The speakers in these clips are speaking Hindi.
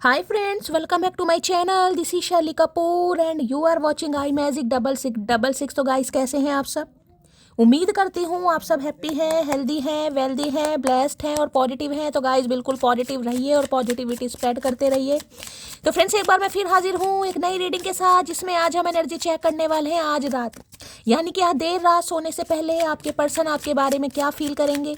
Hi friends, welcome back to my channel. This is Shelly Kapoor and you are watching I magic 6666। तो गाइस कैसे हैं आप सब? उम्मीद करती हूँ आप सब हैप्पी हैं, हेल्दी हैं, वेल्दी हैं, ब्लेस्ड हैं और पॉजिटिव हैं। तो गाइस बिल्कुल पॉजिटिव रहिए और पॉजिटिविटी स्प्रेड करते रहिए। तो फ्रेंड्स एक बार मैं फिर हाजिर हूँ एक नई रीडिंग के साथ, जिसमें आज हम एनर्जी चेक करने वाले हैं आज रात, यानी कि आज देर रात सोने से पहले आपके पर्सन आपके बारे में क्या फील करेंगे,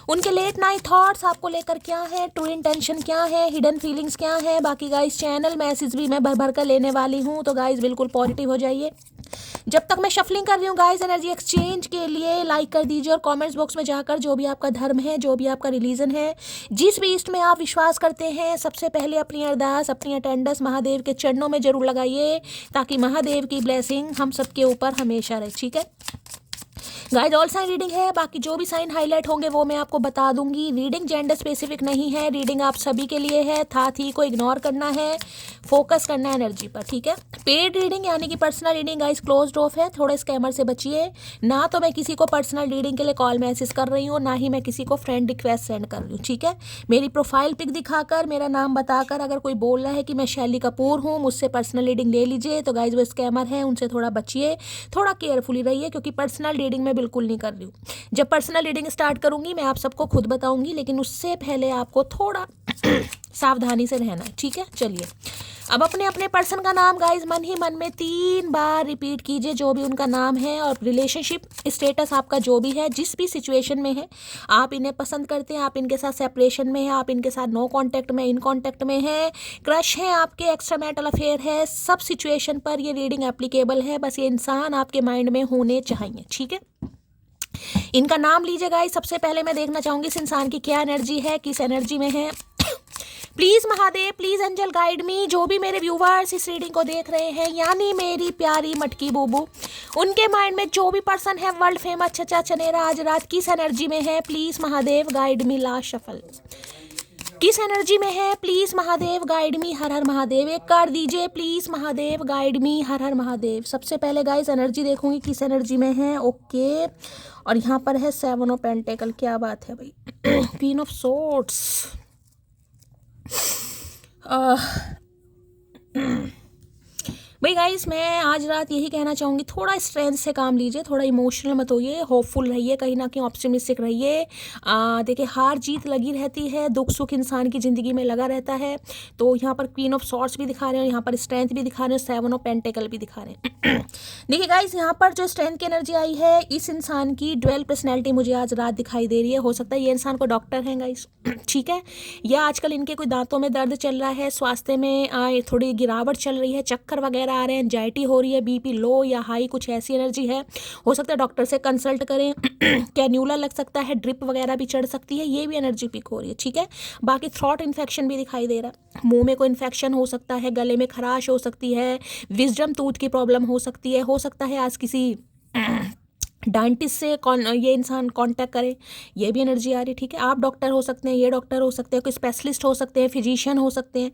उनके लेट नाइट थॉट्स आपको लेकर क्या है, ट्रू इंटेंशन क्या है, हिडन फीलिंग्स क्या है। बाकी गाइस चैनल मैसेज भी मैं भर भर कर लेने वाली हूँ, तो गाइस बिल्कुल पॉजिटिव हो जाइए। जब तक मैं शफलिंग कर रही हूँ गाइस, एनर्जी एक्सचेंज के लिए लाइक कर दीजिए और कमेंट्स बॉक्स में जाकर जो भी आपका धर्म है, जो भी आपका रिलीजन है, जिस भी ईस्ट में आप विश्वास करते हैं, सबसे पहले अपनी अरदास, अपनी अटेंडेंस महादेव के चरणों में जरूर लगाइए, ताकि महादेव की ब्लेसिंग हम सबके ऊपर हमेशा रहे। ठीक है गाइस, ऑल साइन रीडिंग है, बाकी जो भी साइन हाईलाइट होंगे वो मैं आपको बता दूंगी। रीडिंग जेंडर स्पेसिफिक नहीं है, रीडिंग आप सभी के लिए है। था ही को इग्नोर करना है, फोकस करना है एनर्जी पर। ठीक है, पेड रीडिंग यानी कि personal reading guys closed of है, थोड़े स्कैमर से बचिए। ना तो मैं किसी को पर्सनल रीडिंग के लिए कॉल मैसेज कर रही हूँ, ना ही मैं किसी को फ्रेंड रिक्वेस्ट सेंड कर रही हूँ। ठीक है, मेरी प्रोफाइल पिक दिखाकर, मेरा नाम बताकर अगर कोई बोल रहा है कि मैं शैली कपूर हूँ, मुझसे पर्सनल रीडिंग ले लीजिए, तो गाइस वो स्कैमर है, उनसे थोड़ा बचिए, थोड़ा केयरफुली रहिए, क्योंकि पर्सनल रीडिंग मैं बिल्कुल नहीं कर रही हूँ। जब पर्सनल रीडिंग स्टार्ट करूंगी मैं आप सबको खुद बताऊंगी, लेकिन उससे पहले आपको थोड़ा सावधानी से रहना है। ठीक है, चलिए अब अपने अपने पर्सन का नाम गाइस मन ही मन में 3 बार रिपीट कीजिए, जो भी उनका नाम है और रिलेशनशिप स्टेटस आपका जो भी है, जिस भी सिचुएशन में है, आप इन्हें पसंद करते हैं, आप इनके साथ सेपरेशन में है, आप इनके साथ नो कांटेक्ट में, इन कांटेक्ट में है, क्रश है आपके, एक्स्ट्रा मैरिटल अफेयर है, सब सिचुएशन पर ये रीडिंग एप्लीकेबल है। बस ये इंसान आपके माइंड में होने चाहिए। ठीक है, इनका नाम लीजिए गाइस। सबसे पहले मैं देखना चाहूंगी इस इंसान की क्या एनर्जी है, किस एनर्जी में है। Please Mahadev, please angel guide me. जो भी मेरे व्यूवर्स इस रीडिंग को देख रहे हैं, यानी मेरी प्यारी मटकी बूबू, उनके माइंड में जो भी पर्सन है वर्ल्ड फेमस चचा चनेरा आज रात किस एनर्जी में है, please Mahadev guide me. Last shuffle किस एनर्जी में है, प्लीज महादेव गाइड मी। हर हर महादेव एक कर दीजिए, प्लीज महादेव गाइड मी। हर हर महादेव। सबसे पहले गाइस एनर्जी देखूंगी किस एनर्जी में है। ओके, और यहाँ पर है 7 ऑफ पेंटेकल। क्या बात है भाई। Queen of swords. भाई गाइस मैं आज रात यही कहना चाहूँगी, थोड़ा स्ट्रेंथ से काम लीजिए, थोड़ा इमोशनल मत होइए, होपफुल रहिए, कहीं ना कहीं ऑप्टिमिस्टिक रहिए। देखिए हार जीत लगी रहती है, दुख सुख इंसान की ज़िंदगी में लगा रहता है। तो यहाँ पर क्वीन ऑफ सॉर्ड्स भी दिखा रहे हैं, यहाँ पर स्ट्रेंथ भी दिखा रहे हैं, 7 ऑफ पेंटेकल भी दिखा रहे हैं। देखिए गाइस यहाँ पर जो स्ट्रेंथ की एनर्जी आई है, इस इंसान की ड्वेल पर्सनैलिटी मुझे आज रात दिखाई दे रही है। हो सकता है ये इंसान को डॉक्टर है गाइस। ठीक है, या आजकल इनके कोई दांतों में दर्द चल रहा है, स्वास्थ्य में थोड़ी गिरावट चल रही है, चक्कर वगैरह आ रहे हैं, एंजाइटी हो रही है, बीपी लो या हाई, कुछ ऐसी एनर्जी है। हो सकता है डॉक्टर से कंसल्ट करें। कैन्यूला लग सकता है, ड्रिप वगैरह भी चढ़ सकती है, ये भी एनर्जी पिक हो रही है। ठीक है, बाकी थ्रॉट इन्फेक्शन भी दिखाई दे रहा है, मुंह में कोई इन्फेक्शन हो सकता है, गले में खराश हो सकती है, विजडम टूथ की प्रॉब्लम हो सकती है। हो सकता है आज किसी डांटिस्ट से ये इंसान कांटेक्ट करे, ये भी एनर्जी आ रही है। ठीक है, आप डॉक्टर हो सकते हैं, ये डॉक्टर हो सकते हैं, कोई स्पेशलिस्ट हो सकते हैं, फिजिशियन हो सकते हैं।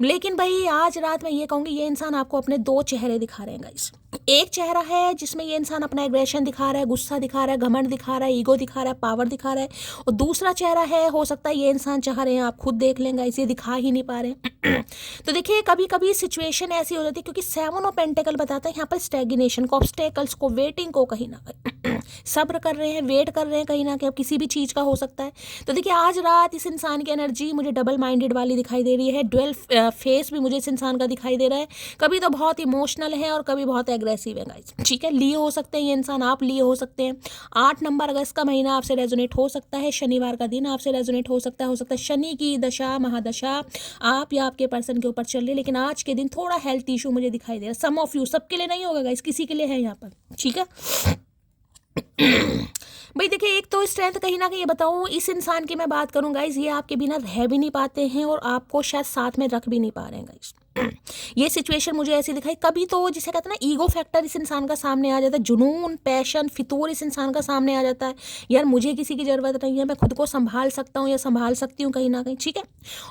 लेकिन भाई आज रात मैं ये कहूँगी, ये इंसान आपको अपने 2 चेहरे दिखा रहे हैं गाइस। एक चेहरा है जिसमें ये इंसान अपना एग्रेशन दिखा रहा है, गुस्सा दिखा रहा है, घमंड दिखा रहा है, ईगो दिखा रहा है, पावर दिखा रहा है। और दूसरा चेहरा है, हो सकता है ये इंसान चाह रहे हैं, आप खुद देख लेंगे, इसे दिखा ही नहीं पा रहे हैं। तो देखिए कभी कभी सिचुएशन ऐसी हो जाती है, क्योंकि 7 ऑफ पेंटेकल बताता है यहाँ पर स्टैग्नेशन को, ऑब्स्टेकल्स को, वेटिंग को, कहीं ना कहीं सब्र कर रहे हैं, वेट कर रहे हैं, कहीं ना कहीं अब किसी भी चीज़ का हो सकता है। तो देखिए आज रात इस इंसान की एनर्जी मुझे डबल माइंडेड वाली दिखाई दे रही है। ड्वेल फेस भी मुझे इस इंसान का दिखाई दे रहा है, कभी तो बहुत इमोशनल है और कभी बहुत एग्रेसिव है गाइस। ठीक है, लिए हो सकते हैं ये इंसान, आप लिए हो सकते हैं। 8 नंबर अगस्त का महीना आपसे रेजोनेट हो सकता है, शनिवार का दिन आपसे रेजोनेट हो सकता है। हो सकता है शनि की दशा महादशा आप या आपके पर्सन के ऊपर चल रही है, लेकिन आज के दिन थोड़ा हेल्थ इशू मुझे दिखाई दे रहा है। सम ऑफ यू, सबके लिए नहीं होगा गाइस, किसी के लिए है यहाँ पर। ठीक है भाई देखिए, एक तो स्ट्रेंथ कहीं ना कहीं ये बताऊं, इस इंसान की मैं बात करूं गाइस, ये आपके बिना रह भी नहीं पाते हैं और आपको शायद साथ में रख भी नहीं पा रहे हैं गाइस। ये सिचुएशन मुझे ऐसी दिखाई, कभी तो जिसे कहते हैं ना ईगो फैक्टर इस इंसान का सामने आ जाता है, जुनून, पैशन, फितूर इस इंसान का सामने आ जाता है। यार मुझे किसी की ज़रूरत नहीं है, मैं खुद को संभाल सकता हूँ या संभाल सकती हूँ कहीं ना कहीं। ठीक है,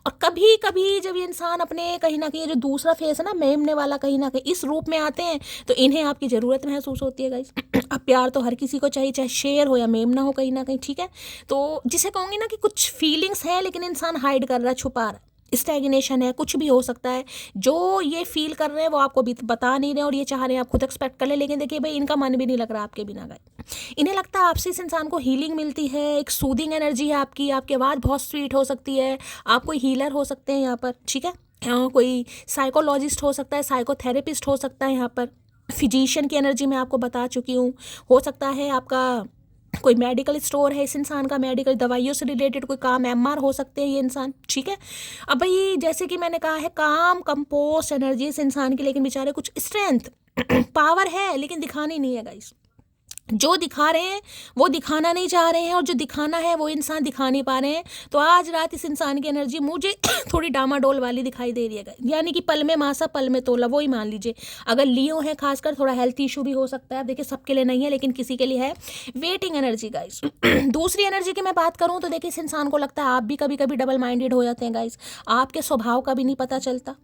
और कभी कभी जब ये इंसान अपने कहीं ना कहीं जो दूसरा फेस है ना, मेमने वाला, कहीं ना कहीं इस रूप में आते हैं, तो इन्हें आपकी ज़रूरत महसूस होती है गाइस। अब प्यार तो हर किसी को चाहिए, चाहे शेर हो या मेमना हो, कहीं ना कहीं। ठीक है, तो जिसे कहूँगी ना कि कुछ फीलिंग्स हैं, लेकिन इंसान हाइड कर रहा है, छुपा रहा है। स्टैग्नेशन है, कुछ भी हो सकता है। जो ये फील कर रहे हैं वो आपको बता नहीं रहे और ये चाह रहे हैं आप खुद एक्सपेक्ट कर ले, लेकिन देखिए भाई इनका मन भी नहीं लग रहा आपके बिना गए। इन्हें लगता है आपसे इस इंसान को हीलिंग मिलती है, एक सूदिंग एनर्जी है आपकी आवाज़ बहुत स्वीट हो सकती है, आप कोई हीलर हो सकते हैं यहाँ पर, ठीक है। कोई साइकोलॉजिस्ट हो सकता है, साइकोथेरेपिस्ट हो सकता है, यहाँ पर फिजिशियन की एनर्जी मैं आपको बता चुकी हूँ। हो सकता है आपका कोई मेडिकल स्टोर है इस इंसान का, मेडिकल दवाइयों से रिलेटेड कोई काम, एमआर हो सकते हैं ये इंसान, ठीक है। अब भाई जैसे कि मैंने कहा है काम कंपोस्ट एनर्जी इस इंसान की, लेकिन बेचारे कुछ स्ट्रेंथ पावर है लेकिन दिखानी नहीं है गाइस। जो दिखा रहे हैं वो दिखाना नहीं चाह रहे हैं और जो दिखाना है वो इंसान दिखा नहीं पा रहे हैं। तो आज रात इस इंसान की एनर्जी मुझे थोड़ी डामाडोल वाली दिखाई दे रही है, यानी कि पल में मासा पल में तोला, वो ही मान लीजिए। अगर लियो है खासकर थोड़ा हेल्थ इशू भी हो सकता है, देखिए सबके लिए नहीं है लेकिन किसी के लिए है। Waiting energy guys. दूसरी एनर्जी की मैं बात करूँ तो देखिए इस इंसान को लगता है आप भी कभी कभी डबल माइंडेड हो जाते हैं गाइस, आपके स्वभाव का भी नहीं पता चलता।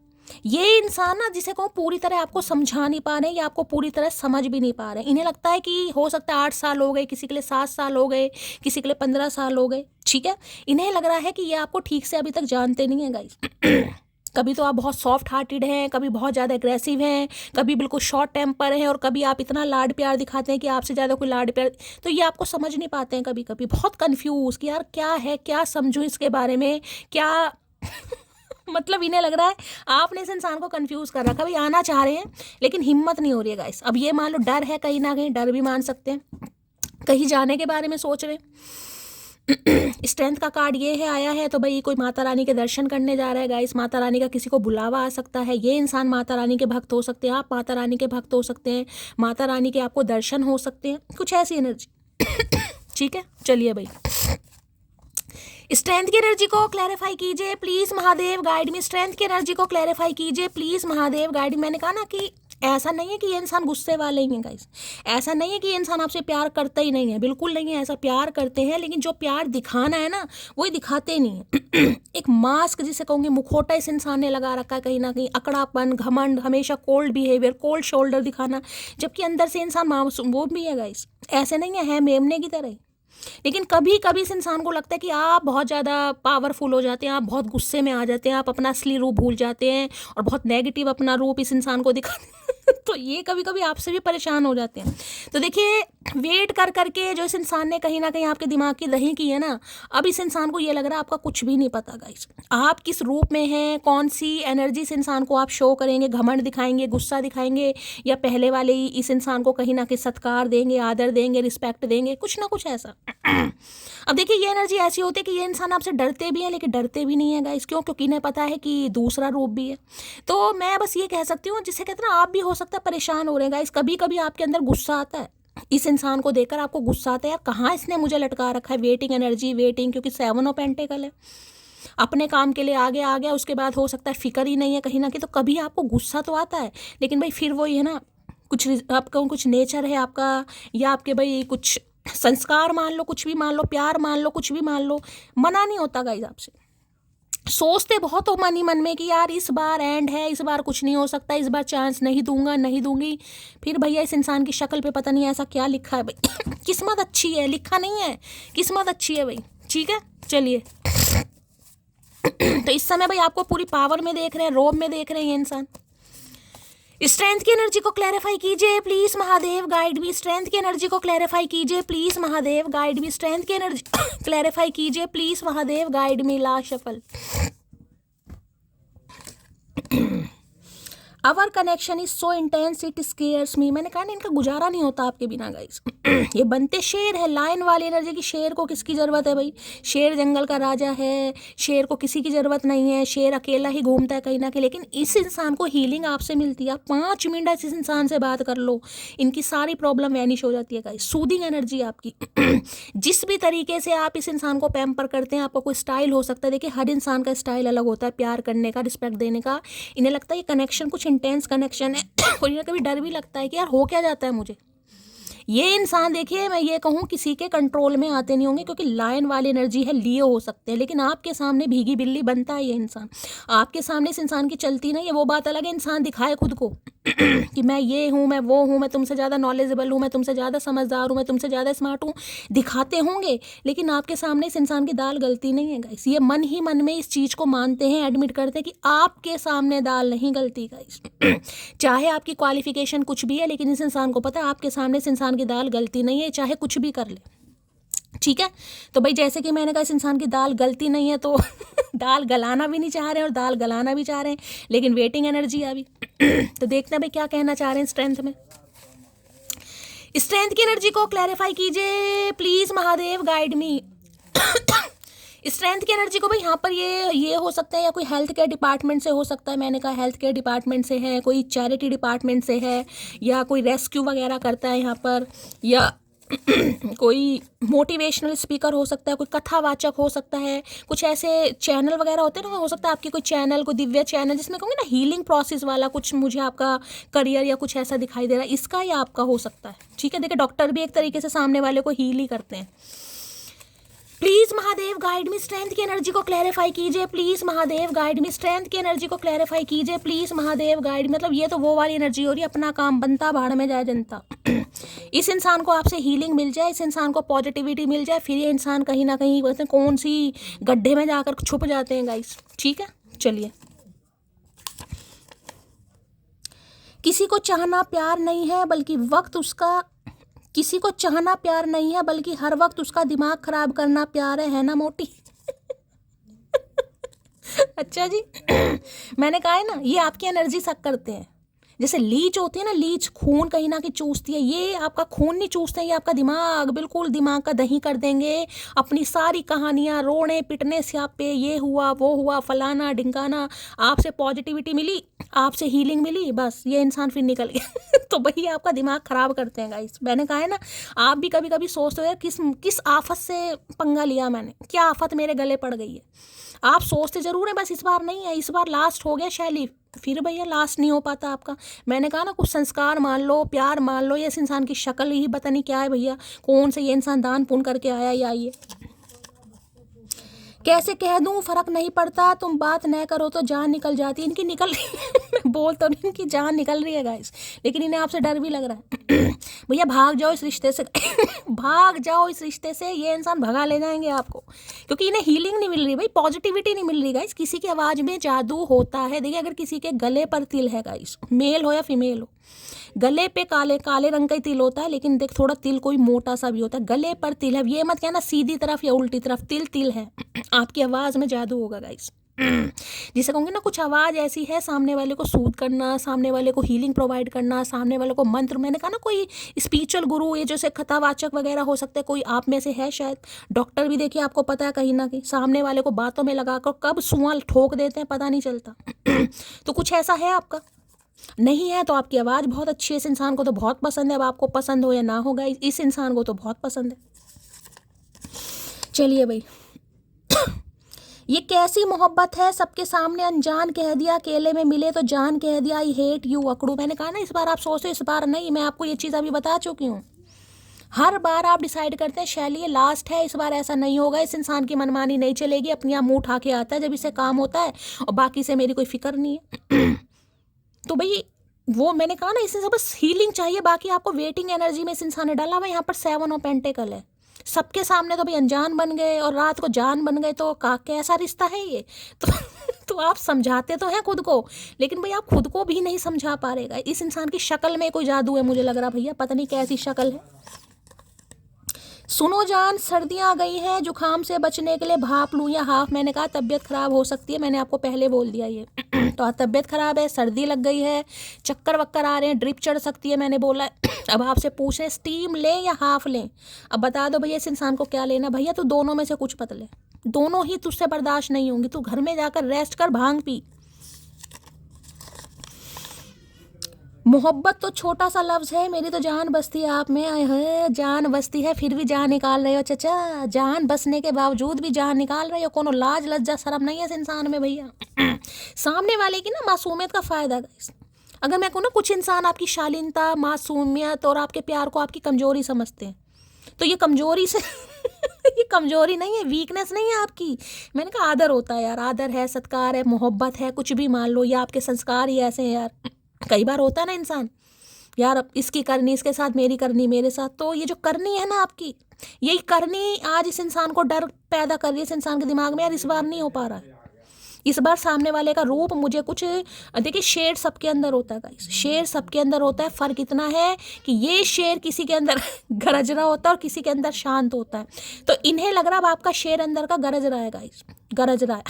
ये इंसान ना जिसे को पूरी तरह आपको समझा नहीं पा रहे या आपको पूरी तरह समझ भी नहीं पा रहे। इन्हें लगता है कि हो सकता है 8 साल हो गए, किसी के लिए 7 साल हो गए, किसी के लिए 15 साल हो गए, ठीक है। इन्हें लग रहा है कि ये आपको ठीक से अभी तक जानते नहीं है गाइस। कभी तो आप बहुत सॉफ्ट हार्टेड हैं, कभी बहुत ज़्यादा एग्रेसिव हैं, कभी बिल्कुल शॉर्ट टेम्पर हैं और कभी आप इतना लाड प्यार दिखाते हैं कि आपसे ज़्यादा कोई लाड प्यार, तो ये आपको समझ नहीं पाते हैं। कभी कभी बहुत कंफ्यूज कि यार क्या है, क्या समझूं इसके बारे में, क्या मतलब इन्हें लग रहा है आपने इस इंसान को कंफ्यूज कर रखा। भाई आना चाह रहे हैं लेकिन हिम्मत नहीं हो रही है गाइस। अब ये मान लो डर है, कहीं ना कहीं डर भी मान सकते हैं, कहीं जाने के बारे में सोच रहे हैं। स्ट्रेंथ का कार्ड ये है आया है, तो भाई कोई माता रानी के दर्शन करने जा रहा है गाइस। माता रानी का किसी को बुलावा आ सकता है, ये इंसान माता रानी के भक्त हो सकते हैं, आप माता रानी के भक्त हो सकते हैं, माता रानी के आपको दर्शन हो सकते हैं, कुछ ऐसी एनर्जी। ठीक है, चलिए भाई स्ट्रेंथ की एनर्जी को क्लैरिफाई कीजिए please Mahadev guide me. Strength की एनर्जी को क्लैरिफाई कीजिए प्लीज महादेव गाइड। मैंने कहा ना कि ऐसा नहीं है कि ये इंसान गुस्से वाले ही हैं गाइस, ऐसा नहीं है कि ये इंसान आपसे प्यार करता ही नहीं है, बिल्कुल नहीं है, ऐसा प्यार करते हैं लेकिन जो प्यार दिखाना है ना वो दिखाते नहीं है। एक मास्क जिसे कहूँगी, मुखौटा इस इंसान ने लगा रखा है, कहीं ना कहीं अकड़ापन, घमंड, हमेशा कोल्ड बिहेवियर, कोल्ड शोल्डर दिखाना, जबकि अंदर से इंसान मासूम वो भी है गाइस, ऐसे नहीं है मेमने की तरह। लेकिन कभी कभी इस इंसान को लगता है कि आप बहुत ज़्यादा पावरफुल हो जाते हैं, आप बहुत गुस्से में आ जाते हैं, आप अपना असली रूप भूल जाते हैं और बहुत नेगेटिव अपना रूप इस इंसान को दिखाते हैं। तो ये कभी कभी आपसे भी परेशान हो जाते हैं। तो देखिए वेट कर करके जो इस इंसान ने कहीं ना कहीं आपके दिमाग की दही की है ना, अब इस इंसान को ये लग रहा है आपका कुछ भी नहीं पता गाइस, आप किस रूप में हैं, कौन सी एनर्जी इस इंसान को आप शो करेंगे, घमंड दिखाएंगे, गुस्सा दिखाएंगे, या पहले वाले ही इस इंसान को कहीं ना कहीं सत्कार देंगे, आदर देंगे, रिस्पेक्ट देंगे, कुछ ना कुछ ऐसा। अब देखिए ये एनर्जी ऐसी होती है कि ये इंसान आपसे डरते भी हैं लेकिन डरते भी नहीं है गाइस। क्यों? क्योंकि इन्हें पता है कि दूसरा रूप भी है। तो मैं बस ये कह सकती हूँ, जिसे कहते हैं ना, आप भी हो सकता है परेशान हो रहे हैं गाइस, कभी कभी आपके अंदर गुस्सा आता है, इस इंसान को देखकर आपको गुस्सा आता है, यार कहाँ इसने मुझे लटका रखा है। वेटिंग एनर्जी, वेटिंग, क्योंकि 7 ऑफ पेंटिकल है, अपने काम के लिए आगे आ गया, उसके बाद हो सकता है फिक्र ही नहीं है कहीं ना कहीं, तो कभी आपको गुस्सा तो आता है लेकिन भाई फिर वो ये ना कुछ आपका कुछ नेचर है आपका, या आपके भाई कुछ संस्कार मान लो, कुछ भी मान लो, प्यार मान लो, कुछ भी मान लो, मना नहीं होता गाइस आपसे। सोचते बहुत हो मन ही मन में कि यार इस बार एंड है, इस बार कुछ नहीं हो सकता, इस बार चांस नहीं दूंगा, नहीं दूंगी। फिर भैया इस इंसान की शक्ल पे पता नहीं ऐसा क्या लिखा है भाई। किस्मत अच्छी है, लिखा नहीं है, किस्मत अच्छी है भाई, ठीक है। चलिए तो इस समय भाई आपको पूरी पावर में देख रहे हैं, रोब में देख रहे हैं ये इंसान। स्ट्रेंथ की एनर्जी को क्लैरिफाई कीजिए please Mahadev guide me. Strength की एनर्जी को क्लैरिफाई कीजिए please Mahadev guide me. Strength की एनर्जी क्लैरिफाई कीजिए please Mahadev guide me. Last shuffle. Our connection is so intense it scares me. मैंने कहा ना इनका गुजारा नहीं होता आपके बिना गाइस। ये बनते शेर है, लायन वाली एनर्जी की। शेर को किसकी ज़रूरत है भाई? शेर जंगल का राजा है, शेर को किसी की ज़रूरत नहीं है, शेर अकेला ही घूमता है कहीं ना कहीं। लेकिन इस इंसान को हीलिंग आपसे मिलती है, आप 5 मिनट इस इंसान से बात कर लो, इनकी सारी प्रॉब्लम वैनिश हो जाती है गाइस। सूदिंग एनर्जी आपकी। जिस भी तरीके से आप इस इंसान को पैम्पर करते हैं, आपका कोई स्टाइल हो सकता है। देखिए हर इंसान का स्टाइल अलग होता है, प्यार करने का, रिस्पेक्ट देने का। इन्हें लगता है ये कनेक्शन कुछ इंटेंस कनेक्शन है और इन्हें कभी डर भी लगता है कि यार हो क्या जाता है मुझे। ये इंसान देखिए मैं ये कहूँ किसी के कंट्रोल में आते नहीं होंगे, क्योंकि लायन वाली एनर्जी है, लियो हो सकते हैं, लेकिन आपके सामने भीगी बिल्ली बनता है ये इंसान। आपके सामने इस इंसान की चलती नहीं है, वो बात अलग है इंसान दिखाए खुद को, कि मैं ये हूँ, मैं वो हूँ, मैं तुमसे ज़्यादा नॉलेजेबल हूँ, मैं तुमसे ज़्यादा समझदार हूँ, मैं तुमसे ज़्यादा स्मार्ट हूँ, दिखाते होंगे, लेकिन आपके सामने इस इंसान की दाल गलती नहीं है गाइस। ये मन ही मन में इस चीज़ को मानते हैं, एडमिट करते हैं कि आपके सामने दाल नहीं गलती गाइस। चाहे आपकी क्वालिफिकेशन कुछ भी है, लेकिन इस इंसान को पता है आपके सामने इस इंसान की दाल गलती नहीं है, चाहे कुछ भी कर ले। ठीक है, तो भाई जैसे कि मैंने कहा इस इंसान की दाल गलती नहीं है, तो दाल गलाना भी नहीं चाह रहे हैं और दाल गलाना भी चाह रहे हैं, लेकिन वेटिंग एनर्जी है अभी। तो देखते हैं भाई क्या कहना चाह रहे हैं स्ट्रेंथ में। स्ट्रेंथ की एनर्जी को क्लैरिफाई कीजिए please, Mahadev guide me. Strength की एनर्जी को भाई यहाँ पर ये हो सकता है, या कोई हेल्थ केयर डिपार्टमेंट से हो सकता है, मैंने कहा हेल्थ केयर डिपार्टमेंट से है, कोई चैरिटी डिपार्टमेंट से है, या कोई रेस्क्यू वगैरह करता है यहाँ पर, या कोई मोटिवेशनल स्पीकर हो सकता है, कोई कथावाचक हो सकता है, कुछ ऐसे चैनल वगैरह होते हैं ना, हो सकता है आपकी कोई चैनल, कोई दिव्य चैनल जिसमें कहूँगी ना हीलिंग प्रोसेस वाला कुछ मुझे आपका करियर या कुछ ऐसा दिखाई दे रहा है, इसका या आपका हो सकता है। ठीक है, देखिए डॉक्टर भी एक तरीके से सामने वाले को हील ही करते हैं। Please Mahadev guide me, strength की एनर्जी को क्लैरिफाई कीजिए please, Mahadev guide me, strength की एनर्जी को क्लैरिफाई कीजिए प्लीज, महादेव गाइड। मतलब ये तो वो वाली एनर्जी हो रही है, अपना काम बनता भाड़ में जाए जनता। इस इंसान को आपसे हीलिंग मिल जाए, इस इंसान को पॉजिटिविटी मिल जाए, फिर ये इंसान कहीं ना कहीं बोलते हैं कौन सी गड्ढे में जाकर छुप जाते हैं गाइस। ठीक है, चलिए। किसी को चाहना प्यार नहीं है बल्कि वक्त उसका, किसी को चाहना प्यार नहीं है बल्कि हर वक्त उसका दिमाग खराब करना प्यार है ना मोटी। अच्छा जी। मैंने कहा है ना, ये आपकी एनर्जी सक करते हैं। जैसे लीच होती है ना, लीच खून कहीं ना कहीं चूसती है, ये आपका खून नहीं चूसते हैं, ये आपका दिमाग, बिल्कुल दिमाग का दही कर देंगे। अपनी सारी कहानियां, रोने पिटने स्यापे, ये हुआ वो हुआ फलाना ढिंकाना, आपसे पॉजिटिविटी मिली, आपसे हीलिंग मिली, बस ये इंसान फिर निकल गया। तो भाई आपका दिमाग खराब करते हैं गाइस। मैंने कहा है ना, आप भी कभी कभी सोचते हो यार किस आफत से पंगा लिया मैंने, क्या आफत मेरे गले पड़ गई है। आप सोचते जरूर हैं, बस इस बार नहीं है, इस बार लास्ट हो गया शैली, फिर भैया लास्ट नहीं हो पाता आपका। मैंने कहा ना, कुछ संस्कार मान लो, प्यार मान लो, ये इस इंसान की शक्ल ही पता नहीं क्या है भैया, कौन से ये इंसान दान पुण्य करके आया या ये। कैसे कह दूं फर्क नहीं पड़ता, तुम बात न करो तो जान निकल जाती है। इनकी निकल रही है, बोल तो नहीं, इनकी जान निकल रही है गाइस, लेकिन इन्हें आपसे डर भी लग रहा है। भैया भाग जाओ इस रिश्ते से। भाग जाओ इस रिश्ते से, ये इंसान भगा ले जाएंगे आपको, क्योंकि इन्हें हीलिंग नहीं मिल रही भाई, पॉजिटिविटी नहीं मिल रही गाइस। किसी की आवाज़ में जादू होता है। देखिए अगर किसी के गले पर तिल है गाइस, मेल हो या फीमेल हो, गले पे काले काले रंग का ही तिल होता है, लेकिन देख थोड़ा तिल कोई मोटा सा भी होता है, गले पर तिल है, ये मत कहना सीधी तरफ या उल्टी तरफ, तिल तिल है। आपकी आवाज़ में जादू होगा गाइस। जिसे कहूँगी ना, कुछ आवाज़ ऐसी है सामने वाले को सूद करना, सामने वाले को हीलिंग प्रोवाइड करना, सामने वाले को मंत्र। मैंने कहा ना, कोई स्पिरिचुअल गुरु, ये जैसे कथावाचक वगैरह हो सकते हैं, कोई आप में से है शायद। डॉक्टर भी देखिए आपको पता है कहीं ना कहीं सामने वाले को बातों में लगाकर कब सुआं ठोक देते हैं पता नहीं चलता। तो कुछ ऐसा है आपका, नहीं है तो आपकी आवाज़ बहुत अच्छी है, इस इंसान को तो बहुत पसंद है। अब आपको पसंद हो या ना होगा, इस इंसान को तो बहुत पसंद है। चलिए भाई। ये कैसी मोहब्बत है, सबके सामने अनजान कह दिया, अकेले में मिले तो जान कह दिया, आई हेट यू अकड़ू। मैंने कहा ना, इस बार आप सोचो, इस बार नहीं। मैं आपको ये चीज़ अभी बता चुकी हूँ। हर बार आप डिसाइड करते हैं शैली ये लास्ट है, इस बार ऐसा नहीं होगा, इस इंसान की मनमानी नहीं चलेगी। अपनी आप मुँह उठा के आता है जब इसे काम होता है, और बाकी से मेरी कोई फिक्र नहीं है। तो भाई वो मैंने कहा ना, इससे सब बस हीलिंग चाहिए, बाकी आपको वेटिंग एनर्जी में इस इंसान ने डाला हुआ। यहाँ पर 7 ऑफ पेंटिकल है, सबके सामने तो भाई अनजान बन गए और रात को जान बन गए, तो कैसा रिश्ता है ये। तो आप समझाते तो हैं खुद को, लेकिन भाई आप खुद को भी नहीं समझा पा रहे। इस इंसान की शक्ल में कोई जादू है मुझे लग रहा भैया, पता नहीं कैसी शक्ल है। सुनो जान, सर्दियाँ आ गई हैं, जुकाम से बचने के लिए भाप लूँ या हाफ। मैंने कहा तबीयत ख़राब हो सकती है, मैंने आपको पहले बोल दिया ये। तो तबीयत ख़राब है, सर्दी लग गई है, चक्कर वक्कर आ रहे हैं, ड्रिप चढ़ सकती है, मैंने बोला। अब आपसे पूछ रहे स्टीम लें या हाफ लें। अब बता दो भैया इस इंसान को क्या लेना। भैया तो दोनों में से कुछ मत ले, दोनों ही तुझसे बर्दाश्त नहीं होंगी। तू घर में जाकर रेस्ट कर, भांग पी। मोहब्बत तो छोटा सा लफ्ज़ है, मेरी तो जान बसती है आप में। आए है जान बसती है, फिर भी जान निकाल रहे हो चाचा। जान बसने के बावजूद भी जान निकाल रहे हो, कोनो लाज लज्जा शर्म नहीं है इस इंसान में भैया। सामने वाले की ना मासूमियत का फ़ायदा। अगर मैं कहूँ ना, कुछ इंसान आपकी शालीनता, मासूमियत और आपके प्यार को आपकी कमज़ोरी समझते हैं, तो ये कमज़ोरी से ये कमज़ोरी नहीं है, वीकनेस नहीं है आपकी। मैंने कहा आदर होता है यार, आदर है, सत्कार है, मोहब्बत है, कुछ भी मान लो, या आपके संस्कार ही ऐसे हैं यार। कई बार होता है ना इंसान, यार अब इसकी करनी इसके साथ, मेरी करनी मेरे साथ। तो ये जो करनी है ना आपकी, यही करनी आज इस इंसान को डर पैदा कर रही है इस इंसान के दिमाग में, यार इस बार नहीं हो पा रहा है, इस बार सामने वाले का रूप मुझे कुछ, देखिए शेर सबके अंदर होता है गाइस, शेर सबके अंदर होता है। फर्क इतना है कि ये शेर किसी के अंदर गरज रहा होता है और किसी के अंदर शांत होता है। तो इन्हें लग रहा है अब आपका शेर अंदर का गरज रहा है गाइस, गरज रहा है।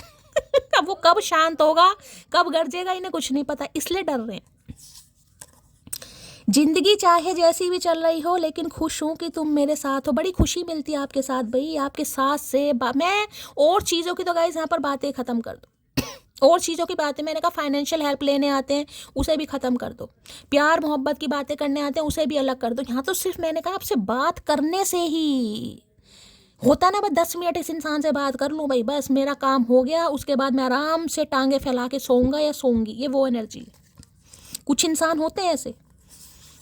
अब वो कब शांत होगा, कब गरजेगा, इन्हें कुछ नहीं पता, इसलिए डर रहे हैं। जिंदगी चाहे जैसी भी चल रही हो, लेकिन खुश हूँ कि तुम मेरे साथ हो। बड़ी खुशी मिलती है आपके साथ भाई, आपके साथ से मैं और चीज़ों की तो गाइस यहाँ पर बातें ख़त्म कर दो, और चीज़ों की बातें, मैंने कहा फाइनेंशियल हेल्प लेने आते हैं उसे भी ख़त्म कर दो, प्यार मोहब्बत की बातें करने आते हैं उसे भी अलग कर दो। यहाँ तो सिर्फ मैंने कहा आपसे बात करने से ही होता ना, बस 10 मिनट इस इंसान से बात कर लूँ भाई, बस मेरा काम हो गया, उसके बाद मैं आराम से टांगे फैला के सोऊंगा या सोऊंगी। ये वो एनर्जी है। कुछ इंसान होते हैं ऐसे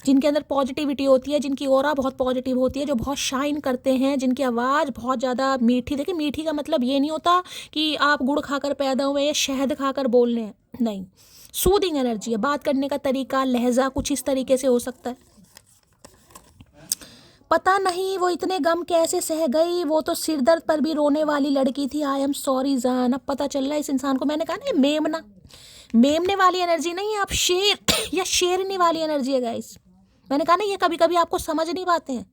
जिनके अंदर पॉजिटिविटी होती है, जिनकी ऑरा बहुत पॉजिटिव होती है, जो बहुत शाइन करते हैं, जिनकी आवाज़ बहुत ज़्यादा मीठी। देखिए मीठी का मतलब ये नहीं होता कि आप गुड़ खाकर पैदा हुए या शहद खाकर बोल रहे हैं, नहीं, सूदिंग एनर्जी है। बात करने का तरीका, लहजा कुछ इस तरीके से हो सकता है। पता नहीं वो इतने गम कैसे सह गई, वो तो सिर दर्द पर भी रोने वाली लड़की थी। आई एम सॉरी जान। अब पता चल रहा है इस इंसान को, मैंने कहा ना मेमना, मेमने वाली एनर्जी नहीं है, आप शेर या शेरनी वाली एनर्जी है गाइस। मैंने कहा ना ये कभी कभी आपको समझ नहीं पाते हैं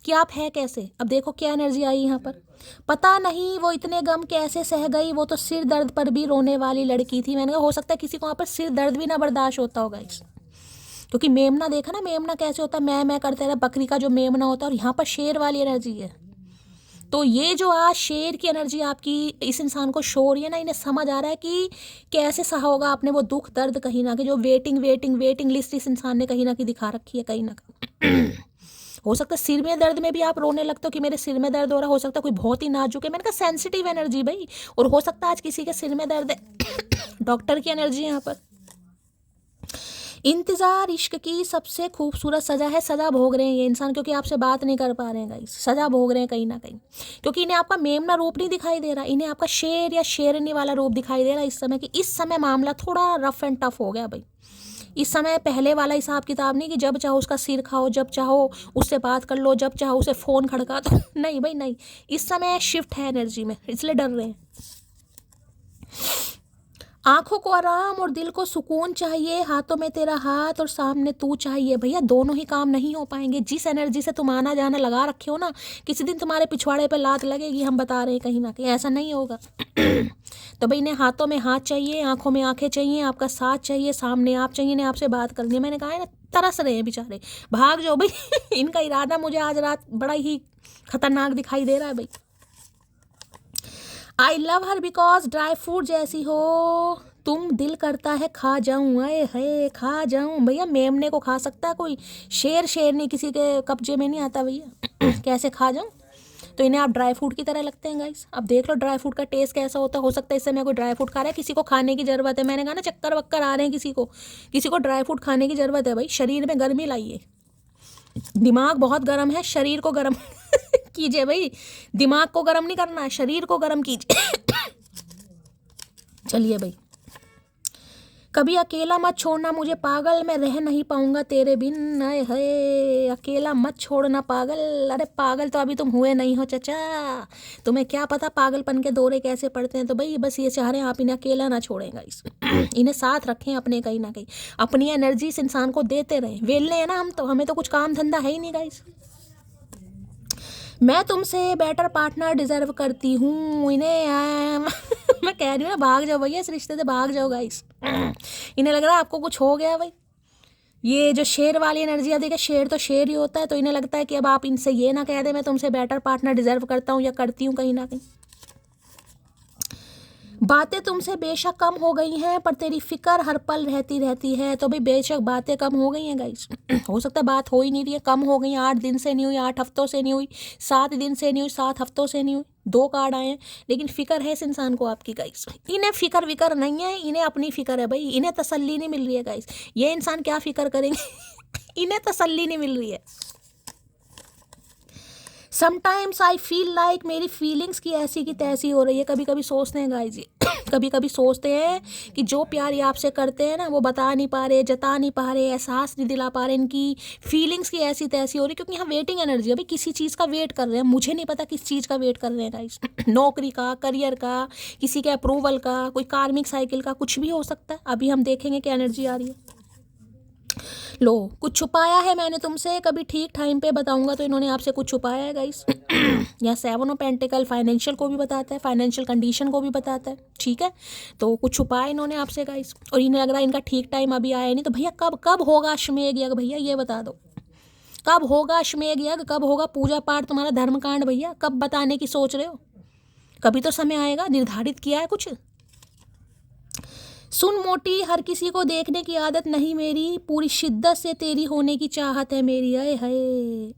कि आप हैं कैसे। अब देखो क्या एनर्जी आई यहाँ पर, पता नहीं वो इतने गम कैसे सह गई, वो तो सिर दर्द पर भी रोने वाली लड़की थी। मैंने कहा हो सकता है किसी को वहाँ पर सिर दर्द भी ना बर्दाश्त होता होगा इस, क्योंकि मेमना देखा ना, मेमना कैसे होता है, मैं करते रहा, बकरी का जो मेमना होता है, और यहाँ पर शेर वाली एनर्जी है। तो ये जो आज शेर की एनर्जी आपकी इस इंसान को शो हो रही है ना, इन्हें समझ आ रहा है कि कैसे सहा होगा आपने वो दुख दर्द, कहीं ना कहीं जो वेटिंग लिस्ट इस इंसान ने कहीं ना कहीं दिखा रखी है, कहीं ना कहीं। हो सकता है सिर में दर्द में भी आप रोने लगते हो कि मेरे सिर में दर्द हो रहा, हो सकता है कोई बहुत ही नाजुक है, मैंने कहा सेंसिटिव एनर्जी भाई, और हो सकता है आज किसी के सिर में दर्द है। डॉक्टर की एनर्जी यहाँ पर। इंतज़ार इश्क की सबसे खूबसूरत सज़ा है। सज़ा भोग रहे हैं ये इंसान, क्योंकि आपसे बात नहीं कर पा रहे हैं गाइस, सज़ा भोग रहे हैं कहीं ना कहीं, क्योंकि इन्हें आपका मेमना रूप नहीं दिखाई दे रहा, इन्हें आपका शेर या शेरनी वाला रूप दिखाई दे रहा है इस समय। कि इस समय मामला थोड़ा रफ एंड टफ हो गया भाई। इस समय पहले वाला हिसाब किताब नहीं कि जब चाहो उसका सिर खाओ, जब चाहो उससे बात कर लो, जब चाहो उसे फ़ोन खड़का दो। नहीं भाई नहीं, इस समय शिफ्ट है एनर्जी में, इसलिए डर रहे हैं। आंखों को आराम और दिल को सुकून चाहिए, हाथों में तेरा हाथ और सामने तू चाहिए। भैया दोनों ही काम नहीं हो पाएंगे। जिस एनर्जी से तुम आना जाना लगा रखे हो ना, किसी दिन तुम्हारे पिछवाड़े पे लात लगेगी, हम बता रहे हैं कहीं ना कहीं, ऐसा नहीं होगा। तो भाई इन्हें हाथों में हाथ चाहिए, आंखों में आंखें चाहिए, आपका साथ चाहिए, सामने आप चाहिए, इन्हें आपसे बात करनी है। मैंने कहा है ना, तरस रहे हैं बेचारे, भाग जाओ भाई। इनका इरादा मुझे आज रात बड़ा ही खतरनाक दिखाई दे रहा है भाई। I love her because dry fruit जैसी हो तुम, दिल करता है खा जाऊं, आए है खा जाऊं। भैया मेमने को खा सकता है कोई, शेर शेरनी किसी के कब्जे में नहीं आता भैया। कैसे खा जाऊं। तो इन्हें आप ड्राई फ्रूट की तरह लगते हैं गाइस। अब देख लो ड्राई फ्रूट का टेस्ट कैसा होता है। हो सकता है इससे मैं कोई ड्राई फ्रूट खा रहा है, किसी को खाने की ज़रूरत है। मैंने कहा ना चक्कर वक्कर आ रहे हैं, किसी को ड्राई फ्रूट खाने की ज़रूरत है भाई। शरीर में गर्मी लाइए, दिमाग बहुत गर्म है, शरीर को गर्म कीजिए भाई। दिमाग को गर्म नहीं करना है, शरीर को गर्म कीजिए। चलिए भाई, कभी अकेला मत छोड़ना मुझे पागल, मैं रह नहीं पाऊंगा तेरे बिन। आए है अकेला मत छोड़ना पागल। अरे पागल तो अभी तुम हुए नहीं हो चचा, तुम्हें क्या पता पागलपन के दौरे कैसे पड़ते हैं। तो भाई बस ये चाह रहे हैं आप इन्हें अकेला ना छोड़ेंगा, इस इन्हें साथ रखें अपने, कहीं ना कहीं अपनी एनर्जी इस इंसान को देते रहें। वेलने हैं ना हम, तो हमें तो कुछ काम धंधा है ही नहीं गाइस। मैं तुमसे बेटर पार्टनर डिजर्व करती हूँ। इन्हें मैं कह रही हूँ ना, भाग जाओ भैया इस रिश्ते से, भाग जाओ गाइस। इन्हें लग रहा है आपको कुछ हो गया भाई। ये जो शेर वाली एनर्जी है, देखिए शेर तो शेर ही होता है, तो इन्हें लगता है कि अब आप इनसे ये ना कह दे मैं तुमसे बेटर पार्टनर डिजर्व करता हूँ या करती हूँ कहीं ना कहीं। बातें तुमसे बेशक कम हो गई हैं, पर तेरी फिक्र हर पल रहती है। तो भाई बेशक बातें कम हो गई हैं गाइस। हो सकता है बात हो ही नहीं रही है, कम हो गई, 8 दिन से नहीं हुई, 8 हफ्तों से नहीं हुई, 7 दिन से नहीं हुई, 7 हफ्तों से नहीं हुई। 2 कार्ड आए हैं, लेकिन फिक्र है इस इंसान को आपकी गाइस। इन्हें फिक्र विकर नहीं है, इन्हें अपनी फिक्र है भाई। इन्हें तसल्ली नहीं मिल रही है गाइस। ये इंसान क्या फिक्र करेंगे। इन्हें तसल्ली नहीं मिल रही है। समटाइम्स आई फील लाइक मेरी फीलिंग्स की ऐसी की तैसी हो रही है। कभी कभी सोचते हैं गाइज ये कभी कभी सोचते हैं कि जो प्यार ये आपसे करते हैं ना, वो बता नहीं पा रहे, जता नहीं पा रहे, एहसास नहीं दिला पा रहे, इनकी फीलिंग्स की ऐसी तैसी हो रही, क्योंकि यहाँ वेटिंग एनर्जी है। अभी किसी चीज़ का वेट कर रहे हैं, मुझे नहीं पता किस चीज़ का वेट कर रहे हैं गाइज नौकरी का, करियर का, किसी के अप्रूवल का, कोई कार्मिक साइकिल का, कुछ भी हो सकता है। अभी हम देखेंगे क्या एनर्जी आ रही है। लो, कुछ छुपाया है मैंने तुमसे, कभी ठीक टाइम पे बताऊंगा तो इन्होंने आपसे कुछ छुपाया है गाइस। या 7 ऑफ पेंटिकल फाइनेंशियल को भी बताता है, फाइनेंशियल कंडीशन को भी बताता है, ठीक है। तो कुछ छुपाया इन्होंने आपसे गाइस, और इन्हें लग रहा है इनका ठीक टाइम अभी आया नहीं। तो भैया कब कब होगा अश्वमेध यज्ञ, भैया ये बता दो, कब होगा अश्वमेध यज्ञ, कब होगा पूजा पाठ, तुम्हारा धर्मकांड, भैया कब बताने की सोच रहे हो? कभी तो समय आएगा, निर्धारित किया है कुछ? सुन मोटी, हर किसी को देखने की आदत नहीं मेरी, पूरी शिद्दत से तेरी होने की चाहत है मेरी। आए हाय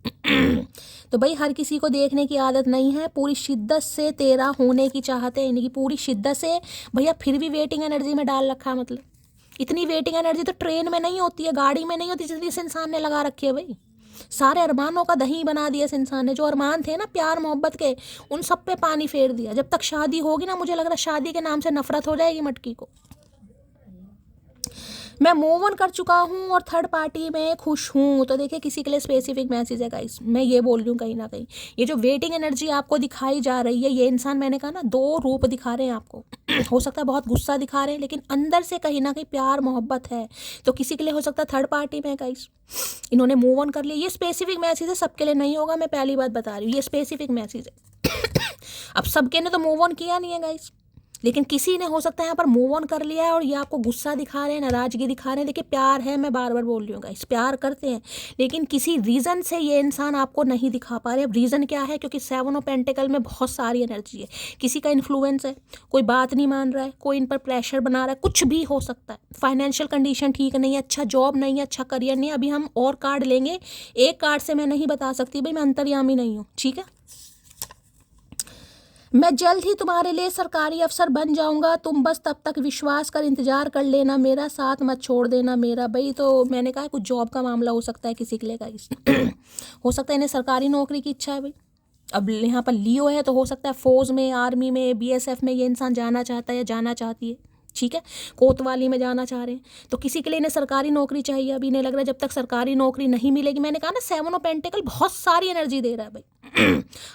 तो भाई हर किसी को देखने की आदत नहीं है, पूरी शिद्दत से तेरा होने की चाहत है, यानी कि पूरी शिद्दत से। भैया फिर भी वेटिंग एनर्जी में डाल रखा है, मतलब इतनी वेटिंग एनर्जी तो ट्रेन में नहीं होती है, गाड़ी में नहीं होती, जितनी इस इंसान ने लगा रखी है। भाई सारे अरमानों का दही बना दिया इस इंसान ने। जो अरमान थे ना प्यार मोहब्बत के, उन सब पे पानी फेर दिया। जब तक शादी होगी ना, मुझे लग रहा है शादी के नाम से नफरत हो जाएगी मटकी को। मैं मूव ऑन कर चुका हूँ और थर्ड पार्टी में खुश हूँ। तो देखिए किसी के लिए स्पेसिफिक मैसेज है गाइस, मैं ये बोल रही हूँ कहीं ना कहीं ये जो वेटिंग एनर्जी आपको दिखाई जा रही है, ये इंसान मैंने कहा ना 2 रूप दिखा रहे हैं आपको। हो सकता है बहुत गुस्सा दिखा रहे हैं, लेकिन अंदर से कहीं ना कहीं प्यार मोहब्बत है। तो किसी के लिए हो सकता है थर्ड पार्टी में गाइस इन्होंने मूव ऑन कर लिया। ये स्पेसिफिक मैसेज है, सबके लिए नहीं होगा, मैं पहली बात बता रही हूँ, ये स्पेसिफिक मैसेज है। अब सबके ने तो मूव ऑन किया नहीं है गाइस, लेकिन किसी ने हो सकता है यहाँ पर मूव ऑन कर लिया है, और ये आपको गुस्सा दिखा रहे हैं, नाराजगी दिखा रहे हैं। देखिए प्यार है, मैं बार बार बोल रही हूँ गाइस, प्यार करते हैं, लेकिन किसी रीज़न से ये इंसान आपको नहीं दिखा पा रहे। अब रीज़न क्या है? क्योंकि 7 ऑफ पेंटिकल में बहुत सारी एनर्जी है, किसी का इन्फ्लुएंस है, कोई बात नहीं मान रहा है, कोई इन पर प्रेशर बना रहा है, कुछ भी हो सकता है। फाइनेंशियल कंडीशन ठीक नहीं है, अच्छा जॉब नहीं है, अच्छा करियर नहीं है। अभी हम और कार्ड लेंगे, एक कार्ड से मैं नहीं बता सकती भाई, मैं अंतर्यामी नहीं हूँ, ठीक है। मैं जल्द ही तुम्हारे लिए सरकारी अफसर बन जाऊंगा, तुम बस तब तक विश्वास कर इंतजार कर लेना, मेरा साथ मत छोड़ देना मेरा। भाई तो मैंने कहा कुछ जॉब का मामला हो सकता है किसी के लिए गाइस। हो सकता है इन्हें सरकारी नौकरी की इच्छा है भाई। अब यहाँ पर लियो है तो हो सकता है फौज में, आर्मी में, बीएसएफ में ये इंसान जाना चाहता है या जाना चाहती है, ठीक है। कोतवाली में जाना चाह रहे हैं, तो किसी के लिए इन्हें सरकारी नौकरी चाहिए। अभी इन्हें लग रहा है जब तक सरकारी नौकरी नहीं मिलेगी, मैंने कहा ना 7 ऑफ पेंटिकल बहुत सारी एनर्जी दे रहा है भाई।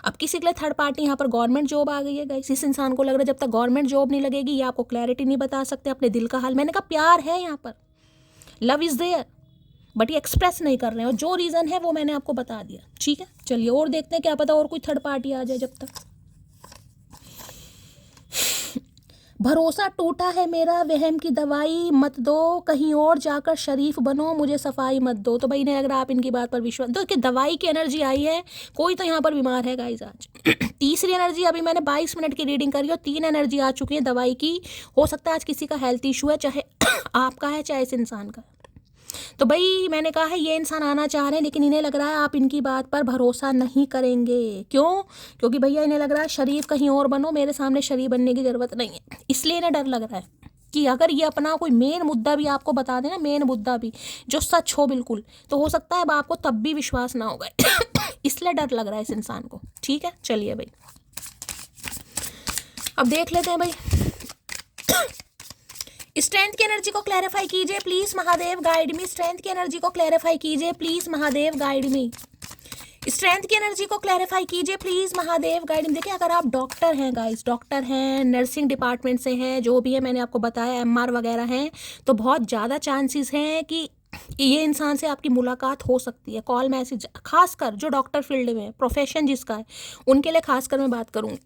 अब किसी के लिए थर्ड पार्टी यहाँ पर गवर्नमेंट जॉब आ गई है गाइस। इस इंसान को लग रहा है जब तक गवर्नमेंट जॉब नहीं लगेगी, ये आपको क्लैरिटी नहीं बता सकते अपने दिल का हाल। मैंने कहा प्यार है यहाँ पर, लव इज़ देयर, बट ये एक्सप्रेस नहीं कर रहे हैं, और जो रीज़न है वो मैंने आपको बता दिया, ठीक है। चलिए और देखते हैं, क्या पता और कोई थर्ड पार्टी आ जाए। जब तक भरोसा टूटा है मेरा, वहम की दवाई मत दो, कहीं और जाकर शरीफ बनो, मुझे सफाई मत दो। तो भाई ने अगर आप इनकी बात पर विश्वास, तो कि दवाई की एनर्जी आई है, कोई तो यहाँ पर बीमार है गाइस आज। तीसरी एनर्जी, अभी मैंने 22 मिनट की रीडिंग करी और 3 एनर्जी आ चुकी है दवाई की। हो सकता है आज किसी का हेल्थ इशू है, चाहे आपका है चाहे इस इंसान का। तो भाई मैंने कहा है ये इंसान आना चाह रहे हैं, लेकिन इन्हें लग रहा है आप इनकी बात पर भरोसा नहीं करेंगे। क्यों? क्योंकि भैया इन्हें लग रहा है शरीफ कहीं और बनो, मेरे सामने शरीफ बनने की ज़रूरत नहीं है। इसलिए इन्हें डर लग रहा है कि अगर ये अपना कोई मेन मुद्दा भी आपको बता देना, मेन मुद्दा भी जो सच हो बिल्कुल, तो हो सकता है अब आपको तब भी विश्वास ना होगा। इसलिए डर लग रहा है इस इंसान को, ठीक है। चलिए भाई अब देख लेते हैं भाई, स्ट्रेंथ की एनर्जी को क्लैरिफाई कीजिए please Mahadev, guide me. Strength की एनर्जी को क्लैरिफाई कीजिए please Mahadev, guide me. Strength की एनर्जी को क्लैरिफाई कीजिए प्लीज महादेव, गाइड मी। देखिए अगर आप डॉक्टर हैं गाइस, डॉक्टर हैं, नर्सिंग डिपार्टमेंट से हैं, जो भी है मैंने आपको बताया, एमआर वगैरह हैं, तो बहुत ज़्यादा चांसेस हैं कि ये इंसान से आपकी मुलाकात हो सकती है, कॉल मैसेज। खासकर जो डॉक्टर फील्ड में प्रोफेशन जिसका है, उनके लिए खासकर मैं बात करूँगी।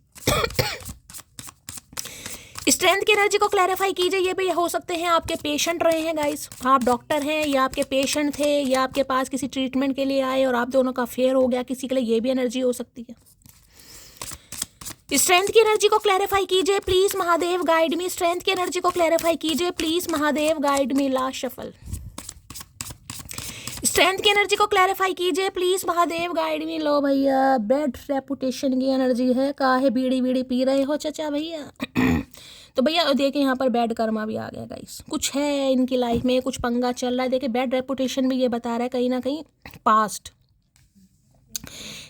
स्ट्रेंथ की एनर्जी को क्लैरिफाई कीजिए। ये भी हो सकते हैं आपके पेशेंट रहे हैं गाइस, आप डॉक्टर हैं या आपके पेशेंट थे, या आपके पास किसी ट्रीटमेंट के लिए आए और आप दोनों का अफेयर हो गया किसी के लिए, ये भी एनर्जी हो सकती है। स्ट्रेंथ की एनर्जी को क्लैरिफाई कीजिए please Mahadev, guide me. Strength की एनर्जी को क्लैरिफाई कीजिए please Mahadev, guide me. Last shuffle. Strength की एनर्जी को क्लैरिफाई कीजिए प्लीज महादेव, गाइड मी। लो भैया बैड रेपुटेशन की एनर्जी है, काहे बीड़ी बीड़ी पी रहे हो चाचा भैया। तो भैया देखिए यहाँ पर बैड कर्मा भी आ गया गाइस, कुछ है इनकी लाइफ में, कुछ पंगा चल रहा है। देखिए बैड रेपुटेशन भी ये बता रहा है कहीं ना कहीं पास्ट,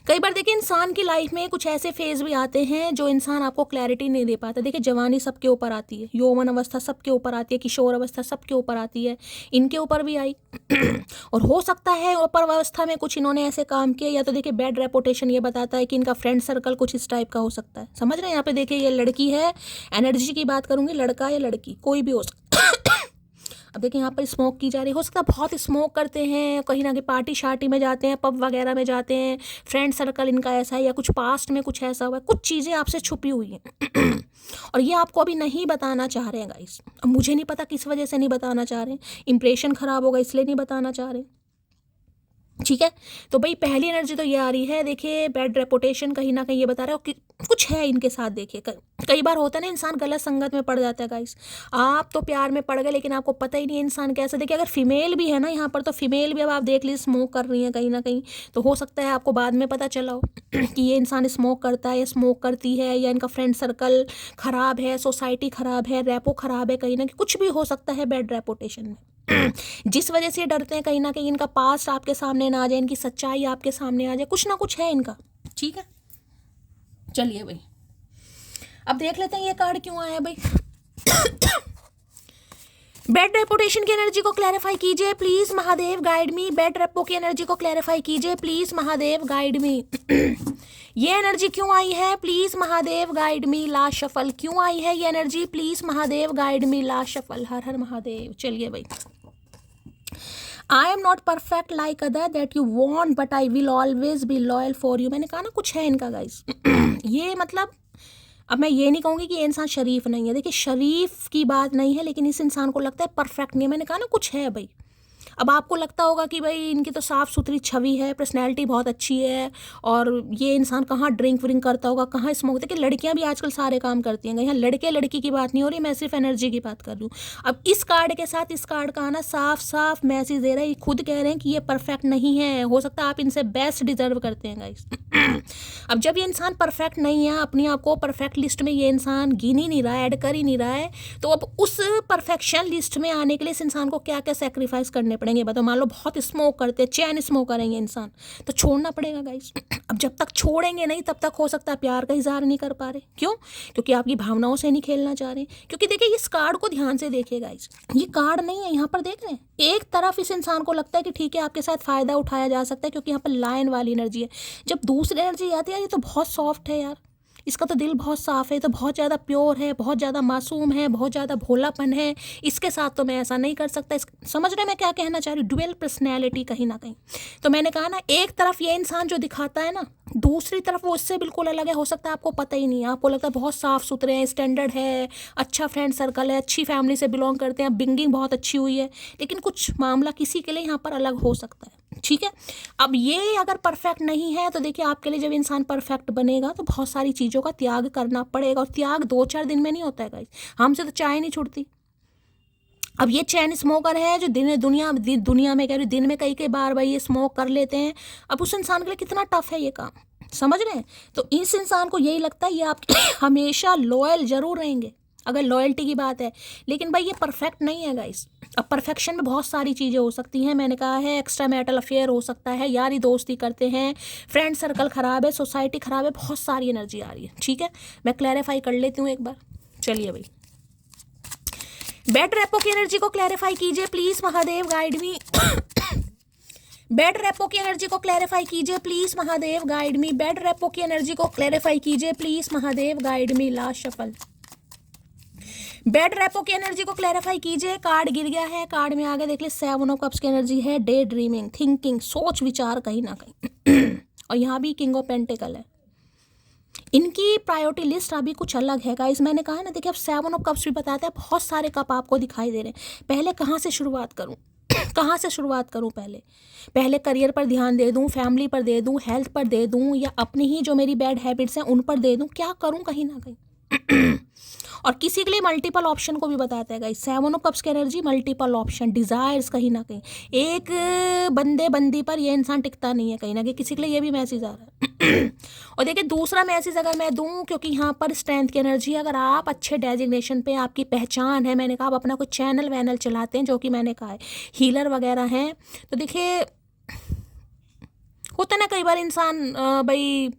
कई बार देखिए इंसान की लाइफ में कुछ ऐसे फेज भी आते हैं जो इंसान आपको क्लैरिटी नहीं दे पाता। देखिए जवानी सबके ऊपर आती है, यौवन अवस्था सबके ऊपर आती है, किशोर अवस्था सबके ऊपर आती है, इनके ऊपर भी आई। और हो सकता है ऊपर अवस्था में कुछ इन्होंने ऐसे काम किए, या तो देखिए बैड रेपुटेशन ये बताता है कि इनका फ्रेंड सर्कल कुछ इस टाइप का हो सकता है। समझ रहे हैं? यहाँ पे देखिए ये लड़की है, एनर्जी की बात करूंगी, लड़का या लड़की कोई भी हो सकता। अब देखिए यहाँ पर स्मोक की जा रही है, हो सकता है बहुत स्मोक करते हैं, कहीं ना कहीं पार्टी शार्टी में जाते हैं, पब वगैरह में जाते हैं, फ्रेंड सर्कल इनका ऐसा है, या कुछ पास्ट में कुछ ऐसा हुआ है, कुछ चीज़ें आपसे छुपी हुई हैं। और ये आपको अभी नहीं बताना चाह रहे हैं गाइस। अब मुझे नहीं पता किस वजह से नहीं बताना चाह रहे हैं, इंप्रेशन खराब होगा इसलिए नहीं बताना चाह रहे। ठीक है, तो भाई पहली एनर्जी तो ये आ रही है, देखिए बैड रेपुटेशन कहीं ना कहीं ये बता रहा है कि कुछ है इनके साथ। देखिए कई बार होता है ना, इंसान गलत संगत में पड़ जाता है गाइस। आप तो प्यार में पड़ गए लेकिन आपको पता ही नहीं है इंसान कैसा। देखिए अगर फीमेल भी है ना यहाँ पर, तो फीमेल भी अब आप देख लीजिए स्मोक कर रही है कहीं ना कहीं, तो हो सकता है आपको बाद में पता चला हो कि ये इंसान स्मोक करता है या स्मोक करती है, या इनका फ्रेंड सर्कल खराब है, सोसाइटी खराब है, रेपो खराब है, कहीं ना कहीं कुछ भी हो सकता है बैड रेपुटेशन में। जिस वजह से डरते हैं कहीं ना कहीं इनका पास्ट आपके सामने ना आ जाए, इनकी सच्चाई आपके सामने आ जाए, कुछ ना कुछ है इनका। ठीक है, चलिए भाई अब देख लेते हैं ये कार्ड क्यों आया भाई। बैड रेपुटेशन की एनर्जी को क्लैरिफाई कीजिए please Mahadev, guide me. Bad repo की एनर्जी को क्लैरिफाई कीजिए प्लीज महादेव, गाइड मी। ये एनर्जी क्यों आई है please Mahadev, guide me. Last shuffle क्यों आई है ये energy please Mahadev, guide me. Last shuffle. हर हर महादेव। चलिए भाई, I am not perfect like other that you want but I will always be loyal for you. मैंने कहा ना कुछ है इनका गाइस। ये मतलब अब मैं ये नहीं कहूँगी कि ये इंसान शरीफ नहीं है। देखिए शरीफ की बात नहीं है, लेकिन इस इंसान को लगता है परफेक्ट नहीं है। मैंने कहा ना कुछ है भाई। अब आपको लगता होगा कि भाई इनकी तो साफ़ सुथरी छवि है, पर्सनैलिटी बहुत अच्छी है, और ये इंसान कहाँ ड्रिंक व्रिंक करता होगा, कहाँ स्मोक। देखिए लड़कियां भी आजकल सारे काम करती हैं। यहाँ लड़के लड़की की बात नहीं हो रही, मैं सिर्फ एनर्जी की बात कर रही हूँ। अब इस कार्ड के साथ इस कार्ड का आना साफ साफ मैसेज दे रहा है, ये खुद कह रहे हैं कि ये परफेक्ट नहीं है। हो सकता है आप इनसे बेस्ट डिजर्व करते हैं गाइस। अब जब ये इंसान परफेक्ट नहीं है, अपने आप को परफेक्ट लिस्ट में ये इंसान गिन ही नहीं रहा है, ऐड कर ही नहीं रहा है, तो अब उस परफेक्शन लिस्ट में आने के लिए इस इंसान को क्या क्या सेक्रीफाइस करने पड़ेंगे बताओ। मान लो बहुत स्मोक करते हैं, चैन स्मोक करेंगे इंसान, तो छोड़ना पड़ेगा गाइस। अब जब तक छोड़ेंगे नहीं तब तक हो सकता है प्यार का इजहार नहीं कर पा रहे। क्यों? क्योंकि आपकी भावनाओं से नहीं खेलना चाह रहे। क्योंकि देखिए इस कार्ड को ध्यान से देखिए गाइस, ये कार्ड नहीं है यहाँ पर, देख रहे हैं एक तरफ इस इंसान को लगता है कि ठीक है आपके साथ फायदा उठाया जा सकता है, क्योंकि यहाँ पर लायन वाली एनर्जी है। जब दूसरी एनर्जी आती है ये तो बहुत सॉफ्ट है यार, इसका तो दिल बहुत साफ़ है, तो बहुत ज़्यादा प्योर है, बहुत ज़्यादा मासूम है, बहुत ज़्यादा भोलापन है। इसके साथ तो मैं ऐसा नहीं कर सकता। समझ रहे मैं क्या कहना चाह रही हूँ? ड्यूअल पर्सनैलिटी कहीं ना कहीं। तो मैंने कहा ना, एक तरफ ये इंसान जो दिखाता है ना, दूसरी तरफ वो उससे बिल्कुल अलग है। हो सकता है आपको पता ही नहीं है, आपको लगता है बहुत साफ़ सुथरे हैं, स्टैंडर्ड है, अच्छा फ्रेंड सर्कल है, अच्छी फैमिली से बिलोंग करते हैं, बिंगिंग बहुत अच्छी हुई है, लेकिन कुछ मामला किसी के लिए यहाँ पर अलग हो सकता है। ठीक है, अब ये अगर परफेक्ट नहीं है तो देखिए आपके लिए जब इंसान परफेक्ट बनेगा तो बहुत सारी चीज़ों का त्याग करना पड़ेगा, और त्याग 2-4 दिन में नहीं होता है गाइस। हमसे तो चाय नहीं छूटती। अब ये चैन स्मोकर है जो दुनिया में कह रही दिन में कई बार भाई ये स्मोक कर लेते हैं। अब उस इंसान के लिए कितना टफ है ये काम, समझ रहे हैं? तो इस इंसान को यही लगता है ये आपके हमेशा लॉयल जरूर रहेंगे अगर लॉयल्टी की बात है, लेकिन भाई ये परफेक्ट नहीं है गाइस। अब परफेक्शन में बहुत सारी चीज़ें हो सकती हैं। मैंने कहा है एक्स्ट्रा मैरिटल अफेयर हो सकता है, यारी दोस्ती करते हैं, फ्रेंड सर्कल ख़राब है, सोसाइटी ख़राब है, बहुत सारी एनर्जी आ रही है। ठीक है, मैं क्लैरिफाई कर लेती हूँ एक बार। चलिए भाई, बैड रेपो की एनर्जी को क्लैरिफाई कीजिए please Mahadev, guide me. Bad repo की एनर्जी को क्लैरिफाई कीजिए please Mahadev, guide me. Bad repo की एनर्जी को क्लैरिफाई कीजिए please Mahadev, guide me. Last shuffle. Bad repo की एनर्जी को क्लैरिफाई कीजिए। कार्ड गिर गया है, कार्ड में आगे देख ले 7 ऑफ कप्स की एनर्जी है, डे ड्रीमिंग, थिंकिंग, सोच विचार कहीं ना कहीं। और यहाँ भी किंग ऑफ पेंटिकल है। इनकी प्रायोरिटी लिस्ट अभी कुछ अलग है गाइस। मैंने कहा है ना, देखिए अब 7 ऑफ कप्स भी बताते हैं, बहुत सारे कप आपको दिखाई दे रहे हैं। पहले कहाँ से शुरुआत करूँ कहाँ से शुरुआत करूँ? पहले करियर पर ध्यान दे दूँ, फैमिली पर दे दूँ, हेल्थ पर दे दूँ, या अपनी ही जो मेरी बैड हैबिट्स हैं उन पर दे दूँ? क्या करूँ कहीं ना कहीं। और किसी के लिए मल्टीपल ऑप्शन को भी बताता है गाइस। 7 ऑफ कप्स की एनर्जी मल्टीपल ऑप्शन, डिज़ायर्स कहीं ना कहीं। एक बंदे बंदी पर ये इंसान टिकता नहीं है कहीं ना कहीं, किसी के लिए ये भी मैसेज आ रहा है। और देखिए दूसरा मैसेज अगर मैं दूं, क्योंकि यहाँ पर स्ट्रेंथ की एनर्जी, अगर आप अच्छे डेजिग्नेशन पे, आपकी पहचान है, मैंने कहा आप अपना कोई चैनल वैनल चलाते हैं, जो कि मैंने कहा है हीलर वगैरह हैं, तो देखिए होता ना कई बार इंसान भाई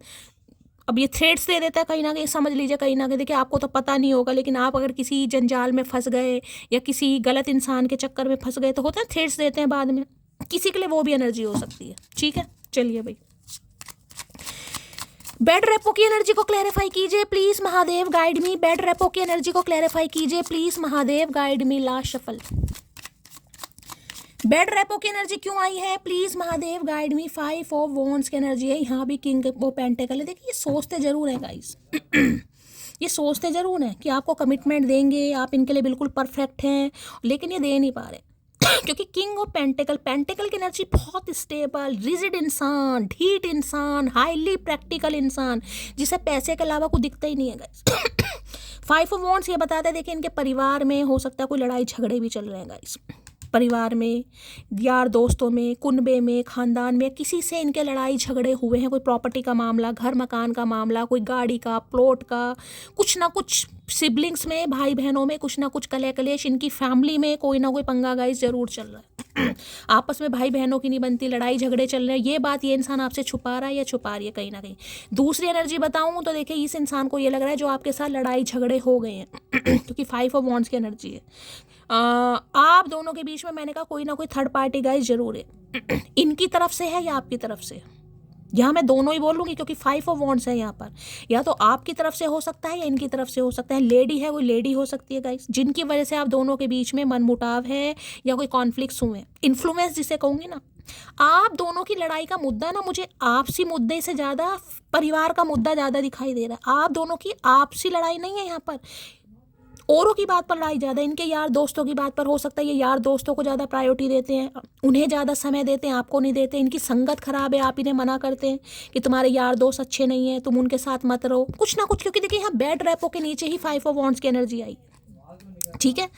अब ये थ्रेड्स दे देता है, कहीं ना कहीं समझ लीजिए, कहीं ना कहीं देखिए आपको तो पता नहीं होगा, लेकिन आप अगर किसी जंजाल में फंस गए या किसी गलत इंसान के चक्कर में फंस गए तो होता है थ्रेड्स देते हैं बाद में, किसी के लिए वो भी एनर्जी हो सकती है। ठीक है, चलिए भाई, बेड रेपो की एनर्जी को क्लैरिफाई कीजिए please Mahadev, guide me. Bed repo की एनर्जी को क्लैरिफाई कीजिए please Mahadev, guide me. Last shuffle, bed repo की एनर्जी क्यों आई है please Mahadev, guide me. 5 of wands की एनर्जी है, यहाँ भी किंग वो पेंटिकल है। देखिए ये सोचते जरूर है गाइस ये सोचते जरूर हैं कि आपको कमिटमेंट देंगे, आप इनके लिए बिल्कुल परफेक्ट हैं, लेकिन ये दे नहीं पा रहे क्योंकि किंग ऑफ पेंटिकल, पेंटिकल की एनर्जी बहुत स्टेबल, रिजिड इंसान, ढीठ इंसान, हाईली प्रैक्टिकल इंसान, जिसे पैसे के अलावा कुछ दिखता ही नहीं है गाइस 5 ऑफ वॉन्ड्स ये बताता है, देखिए इनके परिवार में हो सकता है कोई लड़ाई झगड़े भी चल रहे हैं गाइस, परिवार में, यार दोस्तों में, कुनबे में, खानदान में, किसी से इनके लड़ाई झगड़े हुए हैं, कोई प्रॉपर्टी का मामला, घर मकान का मामला, कोई गाड़ी का, प्लॉट का, कुछ ना कुछ सिबलिंग्स में, भाई बहनों में कुछ ना कुछ कलह कलेश, इनकी फैमिली में कोई ना कोई पंगा गाइस जरूर चल रहा है आपस में भाई बहनों की नहीं बनती, लड़ाई झगड़े चल रहे हैं, ये बात ये इंसान आपसे छुपा रहा है या छुपा रही है कहीं ना कहीं। दूसरी एनर्जी बताऊं तो देखिए इस इंसान को ये लग रहा है जो आपके साथ लड़ाई झगड़े हो गए हैं क्योंकि 5 ऑफ वॉन्ड्स की एनर्जी है, आप दोनों के बीच में मैंने कहा कोई ना कोई थर्ड पार्टी गाइस जरूर है इनकी तरफ से है या आपकी तरफ से, यहाँ मैं दोनों ही बोलूँगी क्योंकि 5 ऑफ वॉन्ड्स है यहाँ पर, या तो आपकी तरफ से हो सकता है या इनकी तरफ से हो सकता है। लेडी है, कोई लेडी हो सकती है गाइस, जिनकी वजह से आप दोनों के बीच में मनमुटाव है या कोई कॉन्फ्लिक्ट्स हुए हैं, इन्फ्लुएंस जिसे कहूँगी ना। आप दोनों की लड़ाई का मुद्दा ना मुझे आपसी मुद्दे से ज़्यादा परिवार का मुद्दा ज़्यादा दिखाई दे रहा है। आप दोनों की आपसी लड़ाई नहीं है यहाँ पर, औरों की बात पर लड़ाई ज़्यादा, इनके यार दोस्तों की बात पर हो सकता है, ये यार दोस्तों को ज़्यादा प्रायोरिटी देते हैं, उन्हें ज़्यादा समय देते हैं, आपको नहीं देते, इनकी संगत खराब है, आप इन्हें मना करते हैं कि तुम्हारे यार दोस्त अच्छे नहीं हैं, तुम उनके साथ मत रहो, कुछ ना कुछ, क्योंकि देखिए यहाँ बेड रेपो के नीचे ही 5 ऑफ वॉन्ड्स की एनर्जी आई। ठीक है,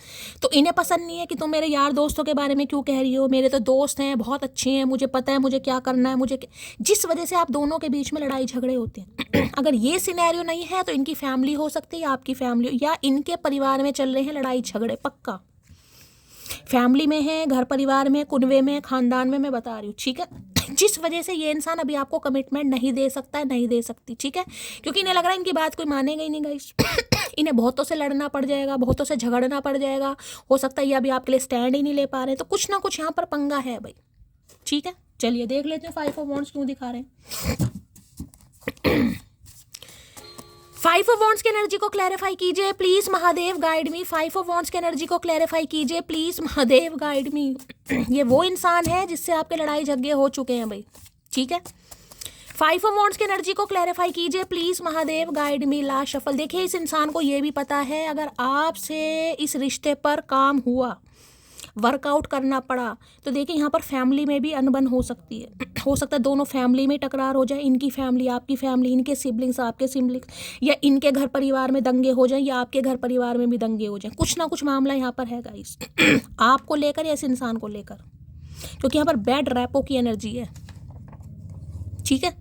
तो इन्हें पसंद नहीं है कि तुम मेरे यार दोस्तों के बारे में क्यों कह रही हो, मेरे तो दोस्त हैं, बहुत अच्छे हैं, मुझे पता है मुझे क्या करना है, जिस वजह से आप दोनों के बीच में लड़ाई झगड़े होते हैं अगर ये सिनेरियो नहीं है तो इनकी फैमिली हो सकती है या आपकी फैमिली, या इनके परिवार में चल रहे हैं लड़ाई झगड़े, पक्का फैमिली में है, घर परिवार में, कुनवे में, खानदान में, मैं बता रही हूँ। ठीक है, जिस वजह से ये इंसान अभी आपको कमिटमेंट नहीं दे सकता है, नहीं दे सकती। ठीक है, क्योंकि इन्हें लग रहा है इनकी बात कोई मानेगा ही नहीं गाइस इन्हें बहुतों से लड़ना पड़ जाएगा, बहुतों से झगड़ना पड़ जाएगा, हो सकता है ये अभी आपके लिए स्टैंड ही नहीं ले पा रहे हैं, तो कुछ ना कुछ यहाँ पर पंगा है भाई। ठीक है, चलिए देख लेते हैं 5 ऑफ वॉन्ड्स क्यों दिखा रहे हैं 5 ऑफ वॉन्ड्स की एनर्जी को क्लैरिफाई कीजिए please Mahadev, guide me. 5 of wands की एनर्जी को क्लैरिफाई कीजिए प्लीज महादेव, गाइड मी। ये वो इंसान है जिससे आपके लड़ाई झगड़े हो चुके हैं भाई। ठीक है, 5 ऑफ वॉन्ड्स की एनर्जी को क्लैरिफाई कीजिए please Mahadev, guide me. Last shuffle, देखिए इस इंसान को ये भी पता है अगर आपसे इस रिश्ते पर काम हुआ, वर्कआउट करना पड़ा, तो देखिए यहाँ पर फैमिली में भी अनबन हो सकती है, हो सकता है दोनों फैमिली में टकरार हो जाए, इनकी फैमिली आपकी फैमिली, इनके सिबलिंग्स आपके सिबलिंग्स, या इनके घर परिवार में दंगे हो जाएं या आपके घर परिवार में भी दंगे हो जाएं, कुछ ना कुछ मामला यहाँ पर है गाइस आपको लेकर या इस इंसान को लेकर, क्योंकि यहाँ पर बैड रैपो की एनर्जी है। ठीक है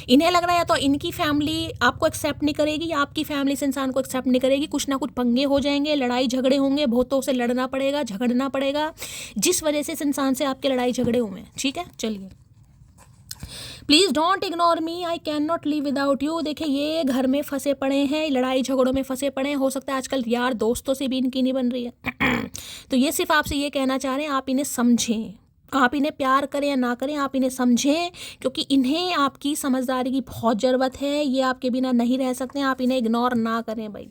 इन्हें लग रहा है या तो इनकी फैमिली आपको एक्सेप्ट नहीं करेगी या आपकी फैमिली इस इंसान को एक्सेप्ट नहीं करेगी, कुछ ना कुछ पंगे हो जाएंगे, लड़ाई झगड़े होंगे, बहुतों से लड़ना पड़ेगा, झगड़ना पड़ेगा, जिस वजह से इस इंसान से आपके लड़ाई झगड़े हुए हैं। ठीक है, चलिए please don't ignore me, I can not live without you. देखिए ये घर में फंसे पड़े हैं, लड़ाई झगड़ों में फंसे पड़े हैं, हो सकता है आजकल यार दोस्तों से भी इनकी नहीं बन रही है तो ये सिर्फ आपसे ये कहना चाह रहे हैं आप इन्हें समझें, आप इन्हें प्यार करें या ना करें, आप इन्हें समझें, क्योंकि इन्हें आपकी समझदारी की बहुत ज़रूरत है, ये आपके बिना नहीं रह सकते हैं, आप इन्हें इग्नोर ना करें भाई।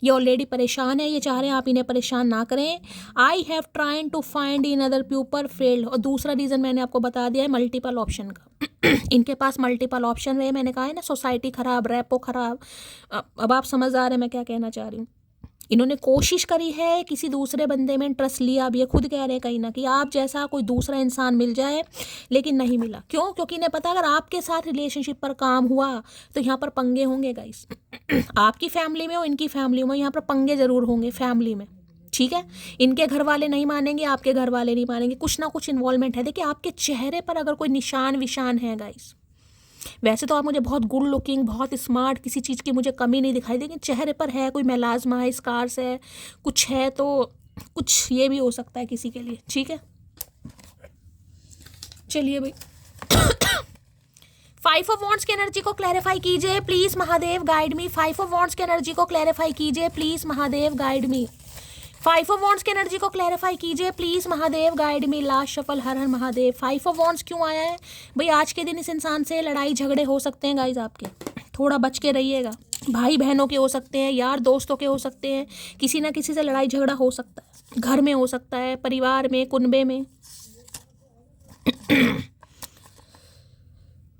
ये ऑलरेडी परेशान है, ये चाह रहे हैं आप इन्हें परेशान ना करें। I have trying to find in other people failed, और दूसरा रीज़न मैंने आपको बता दिया है मल्टीपल ऑप्शन का इनके पास मल्टीपल ऑप्शन रहे, मैंने कहा है ना सोसाइटी ख़राब, रैपो ख़राब। अब आप समझ आ रहे हैं मैं क्या कहना चाह रही हूँ। इन्होंने कोशिश करी है, किसी दूसरे बंदे में इंटरेस्ट लिया, अब ये खुद कह रहे हैं कहीं ना कि आप जैसा कोई दूसरा इंसान मिल जाए, लेकिन नहीं मिला। क्यों? क्योंकि इन्हें पता अगर आपके साथ रिलेशनशिप पर काम हुआ तो यहाँ पर पंगे होंगे गाइस आपकी फैमिली में हो, इनकी फैमिली में, यहाँ पर पंगे ज़रूर होंगे फैमिली में। ठीक है, इनके घर वाले नहीं मानेंगे, आपके घर वाले नहीं मानेंगे, कुछ ना कुछ इन्वॉल्वमेंट है। देखिए आपके चेहरे पर अगर कोई निशान विशान है गाइस, वैसे तो आप मुझे बहुत गुड लुकिंग, बहुत स्मार्ट, किसी चीज़ की मुझे कमी नहीं दिखाई देगी, चेहरे पर है कोई मेलाज्मा है, स्कार्स है, कुछ है, तो कुछ ये भी हो सकता है किसी के लिए। ठीक है, चलिए भाई फाइव ऑफ वॉन्ड्स की एनर्जी को क्लैरिफाई कीजिए please Mahadev, guide me. Five of wands की एनर्जी को क्लैरिफाई कीजिए please Mahadev, guide me. Five of wands की एनर्जी को क्लैरिफाई कीजिए please Mahadev, guide me. Last shuffle, हर हर महादेव। फाइव ऑफ वॉन्ड्स क्यों आया है भाई? आज के दिन इस इंसान से लड़ाई झगड़े हो सकते हैं गाइज आपके, थोड़ा बच के रहिएगा। भाई बहनों के हो सकते हैं, यार दोस्तों के हो सकते हैं, किसी ना किसी से लड़ाई झगड़ा हो सकता है, घर में हो सकता है, परिवार में, कुनबे में।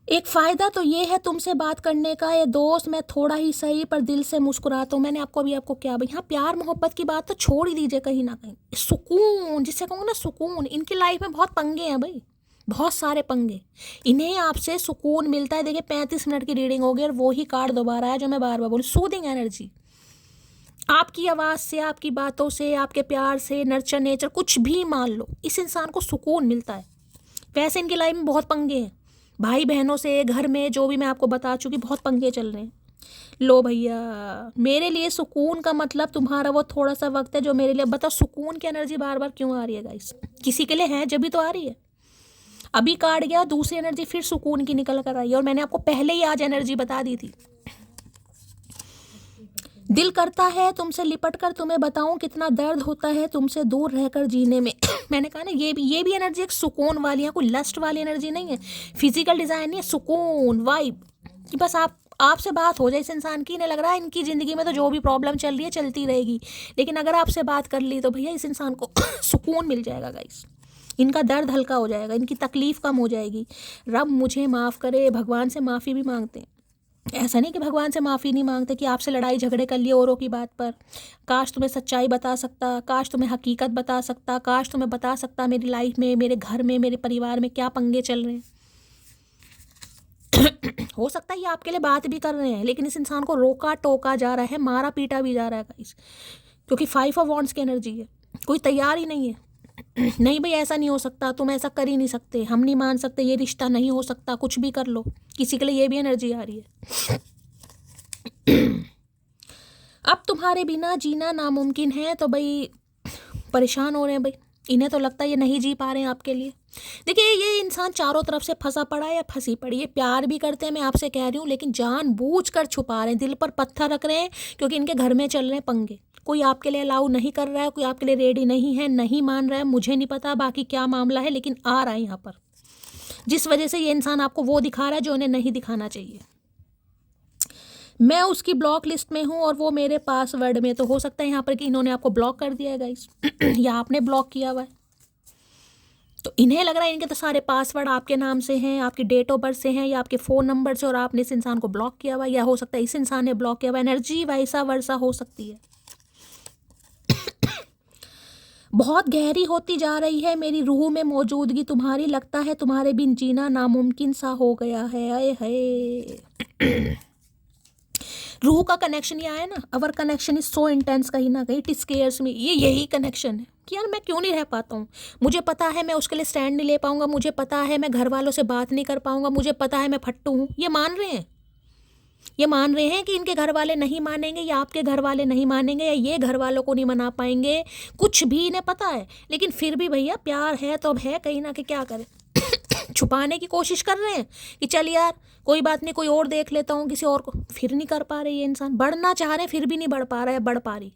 एक फ़ायदा तो ये है तुमसे बात करने का, ये दोस्त मैं थोड़ा ही सही पर दिल से मुस्कुराता हूँ। मैंने आपको क्या भाई, हाँ प्यार मोहब्बत की बात तो छोड़ ही दीजिए कहीं ना कहीं। सुकून जिससे कहूँगा ना, सुकून। इनकी लाइफ में बहुत पंगे हैं भाई, बहुत सारे पंगे। इन्हें आपसे सुकून मिलता है। देखिए 35 मिनट की रीडिंग हो गई और वो ही कार्ड दोबारा है जो मैं बार बार बोलूँ, सूदिंग एनर्जी। आपकी आवाज़ से, आपकी बातों से, आपके प्यार से, नर्चर नेचर, कुछ भी मान लो, इस इंसान को सुकून मिलता है। वैसे इनकी लाइफ में बहुत पंगे हैं, भाई बहनों से, घर में, जो भी मैं आपको बता चुकी, बहुत पंगे चल रहे हैं। लो भैया, मेरे लिए सुकून का मतलब तुम्हारा वो थोड़ा सा वक्त है जो मेरे लिए। बताओ सुकून की एनर्जी बार बार क्यों आ रही है गाइस? किसी के लिए है जब भी तो आ रही है। अभी काट गया, दूसरी एनर्जी फिर सुकून की निकल कर आई है। और मैंने आपको पहले ही आज एनर्जी बता दी थी। दिल करता है तुमसे लिपट कर तुम्हें बताऊं कितना दर्द होता है तुमसे दूर रहकर जीने में। मैंने कहा ना, ये भी एनर्जी एक सुकून वाली है, कोई लस्ट वाली एनर्जी नहीं है, फिजिकल डिज़ाइन नहीं है, सुकून वाइब कि बस आपसे बात हो जाए इस इंसान की। इन्हें लग रहा है इनकी ज़िंदगी में तो जो भी प्रॉब्लम चल रही है चलती रहेगी, लेकिन अगर आपसे बात कर ली तो भैया इस इंसान को सुकून मिल जाएगा गाइस। इनका दर्द हल्का हो जाएगा, इनकी तकलीफ़ कम हो जाएगी। रब मुझे माफ़ करे, भगवान से माफ़ी भी मांगते हैं। ऐसा नहीं कि भगवान से माफ़ी नहीं मांगते, कि आपसे लड़ाई झगड़े कर लिए औरों की बात पर। काश तुम्हें सच्चाई बता सकता, काश तुम्हें हकीकत बता सकता, काश तुम्हें बता सकता मेरी लाइफ में, मेरे घर में, मेरे परिवार में क्या पंगे चल रहे हैं। हो सकता है ये आपके लिए बात भी कर रहे हैं, लेकिन इस इंसान को रोका टोका जा रहा है, मारा पीटा भी जा रहा है गाइस, क्योंकि 5 ऑफ वॉन्ड्स की एनर्जी है। कोई तैयार ही नहीं है। नहीं भाई ऐसा नहीं हो सकता, तुम ऐसा कर ही नहीं सकते, हम नहीं मान सकते, ये रिश्ता नहीं हो सकता, कुछ भी कर लो। किसी के लिए ये भी एनर्जी आ रही है। अब तुम्हारे बिना जीना नामुमकिन है, तो भाई परेशान हो रहे हैं भाई। इन्हें तो लगता है ये नहीं जी पा रहे हैं आपके लिए। देखिए ये इंसान चारों तरफ से फंसा पड़ा है या फंसी पड़ी है। प्यार भी करते हैं, मैं आपसे कह रही हूँ, लेकिन जानबूझकर छुपा रहे हैं, दिल पर पत्थर रख रहे हैं, क्योंकि इनके घर में चल रहे हैं पंगे। कोई आपके लिए अलाउ नहीं कर रहा है, कोई आपके लिए रेडी नहीं है, नहीं मान रहा है, मुझे नहीं पता बाकी क्या मामला है, लेकिन आ रहा है यहाँ पर, जिस वजह से ये इंसान आपको वो दिखा रहा है जो उन्हें नहीं दिखाना चाहिए। मैं उसकी ब्लॉक लिस्ट में हूँ और वो मेरे पासवर्ड में। तो हो सकता है यहाँ पर कि इन्होंने आपको ब्लॉक कर दिया है गाइस, या आपने ब्लॉक किया हुआ है। तो इन्हें लग रहा है इनके तो सारे पासवर्ड आपके नाम से हैं, आपकी डेट ऑफ बर्थ से हैं, या आपके फ़ोन नंबर से, और आपने इस इंसान को ब्लॉक किया हुआ है, या हो सकता है इस इंसान ने ब्लॉक किया हुआ। एनर्जी वैसा वर्षा हो सकती है। बहुत गहरी होती जा रही है मेरी रूह में मौजूदगी तुम्हारी, लगता है तुम्हारे बिन जीना नामुमकिन सा हो गया है। आए हाय, रूह का कनेक्शन ये आया ना, अवर कनेक्शन इज सो इंटेंस, कहीं ना कहीं इट स्केयर्स मी। ये यही कनेक्शन है कि यार मैं क्यों नहीं रह पाता हूँ। मुझे पता है मैं उसके लिए स्टैंड नहीं ले पाऊंगा, मुझे पता है मैं घर वालों से बात नहीं कर पाऊंगा, मुझे पता है मैं फट्टू हूँ। ये मान रहे हैं, ये मान रहे हैं कि इनके घर वाले नहीं मानेंगे, या आपके घर वाले नहीं मानेंगे, या ये घर वालों को नहीं मना पाएंगे, कुछ भी इन्हें पता है। लेकिन फिर भी भैया प्यार है तो अब है, कहीं ना कहीं क्या करें। छुपाने की कोशिश कर रहे हैं कि चल यार कोई बात नहीं, कोई और देख लेता हूँ, किसी और को। फिर नहीं कर पा रहे ये इंसान, बढ़ना चाह रहे हैं फिर भी नहीं बढ़ पा रहा है, बढ़ पा रही।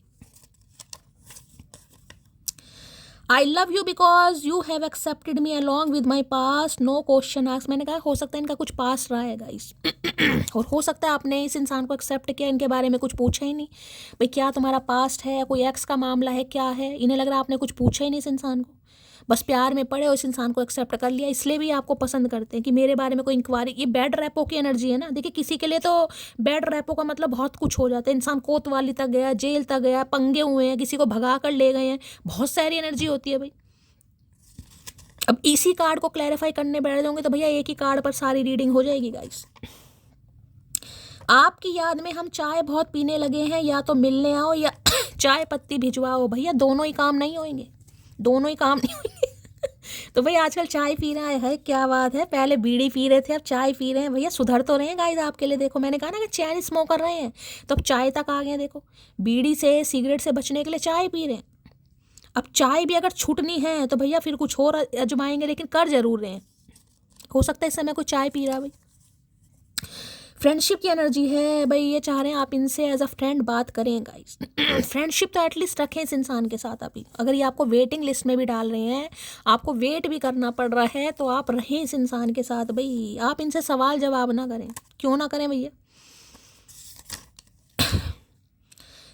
I love you because you have accepted me along with my past, no question ask. मैंने कहा हो सकता है इनका कुछ पास रहा है गाइस, और हो सकता है आपने इस इंसान को एक्सेप्ट किया, इनके बारे में कुछ पूछा ही नहीं। भाई क्या तुम्हारा पास्ट है, कोई एक्स का मामला है, क्या है? इन्हें लग रहा है आपने कुछ पूछा ही नहीं इस इंसान को, बस प्यार में पड़े और इस इंसान को एक्सेप्ट कर लिया। इसलिए भी आपको पसंद करते हैं कि मेरे बारे में कोई इंक्वायरी। ये बैड रैपो की एनर्जी है ना। देखिए किसी के लिए तो बैड रैपो का मतलब बहुत कुछ हो जाता है। इंसान कोतवाली तक गया, जेल तक गया, पंगे हुए हैं, किसी को भगा कर ले गए हैं, बहुत सारी एनर्जी होती है भाई। अब इसी कार्ड को क्लैरिफाई करने बैठ जाओगे तो भैया एक ही कार्ड पर सारी रीडिंग हो जाएगी गाइस। आपकी याद में हम चाय बहुत पीने लगे हैं, या तो मिलने आओ या चाय पत्ती भिजवाओ। भैया दोनों ही काम नहीं होंगे, दोनों ही काम नहीं होंगे। तो भाई आजकल चाय पी रहा है, क्या बात है। पहले बीड़ी पी रहे थे, अब चाय पी रहे हैं। भैया सुधर तो रहे हैं गाइस आपके लिए। देखो मैंने कहा ना कि चैन स्मोक कर रहे हैं, तो अब चाय तक आ गए। देखो बीड़ी से, सिगरेट से बचने के लिए चाय पी रहे हैं। अब चाय भी अगर छूटनी है तो भैया फिर कुछ और आजमाएंगे, लेकिन कर जरूर रहे हैं। हो सकता है इस समय कोई चाय पी रहा है भाई। फ्रेंडशिप की एनर्जी है भाई, ये चाह रहे हैं आप इनसे एज अ फ्रेंड बात करें गाइस। फ्रेंडशिप तो एटलीस्ट रखें इस इंसान के साथ अभी। अगर ये आपको वेटिंग लिस्ट में भी डाल रहे हैं, आपको वेट भी करना पड़ रहा है, तो आप रहें इस इंसान के साथ भाई। आप इनसे सवाल जवाब ना करें, क्यों ना करें भैया।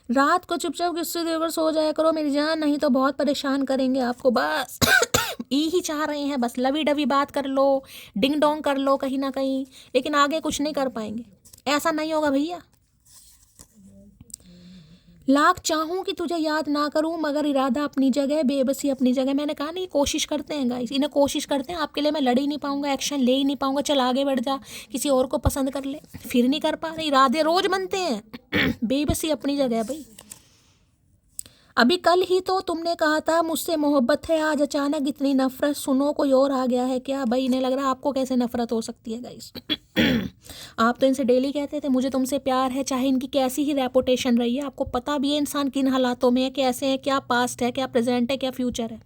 रात को चुपचाप किससे देकर सो जाया करो मेरी जान, नहीं तो बहुत परेशान करेंगे आपको। बस यही चाह रहे हैं, बस लवी डवी बात कर लो, डिंग डोंग कर लो कहीं ना कहीं, लेकिन आगे कुछ नहीं कर पाएंगे। ऐसा नहीं होगा भैया। लाख चाहूँ कि तुझे याद ना करूँ, मगर इरादा अपनी जगह, बेबसी अपनी जगह। मैंने कहा नहीं, कोशिश करते हैं गाइस, इन्हें कोशिश करते हैं। आपके लिए मैं लड़ ही नहीं पाऊंगा, एक्शन ले ही नहीं पाऊंगा। चल आगे बढ़ जा, किसी और को पसंद कर ले, फिर नहीं कर पा रहे। इरादे रोज बनते हैं। बेबसी अपनी जगह भाई। अभी कल ही तो तुमने कहा था मुझसे मोहब्बत है, आज अचानक इतनी नफरत। सुनो कोई और आ गया है क्या भाई? इन्हें लग रहा है आपको कैसे नफरत हो सकती है गाइस। आप तो इनसे डेली कहते थे मुझे तुमसे प्यार है, चाहे इनकी कैसी ही रेपुटेशन रही है। आपको पता भी है इंसान किन हालातों में है, कैसे है, क्या पास्ट है, क्या प्रेजेंट है, क्या फ्यूचर है।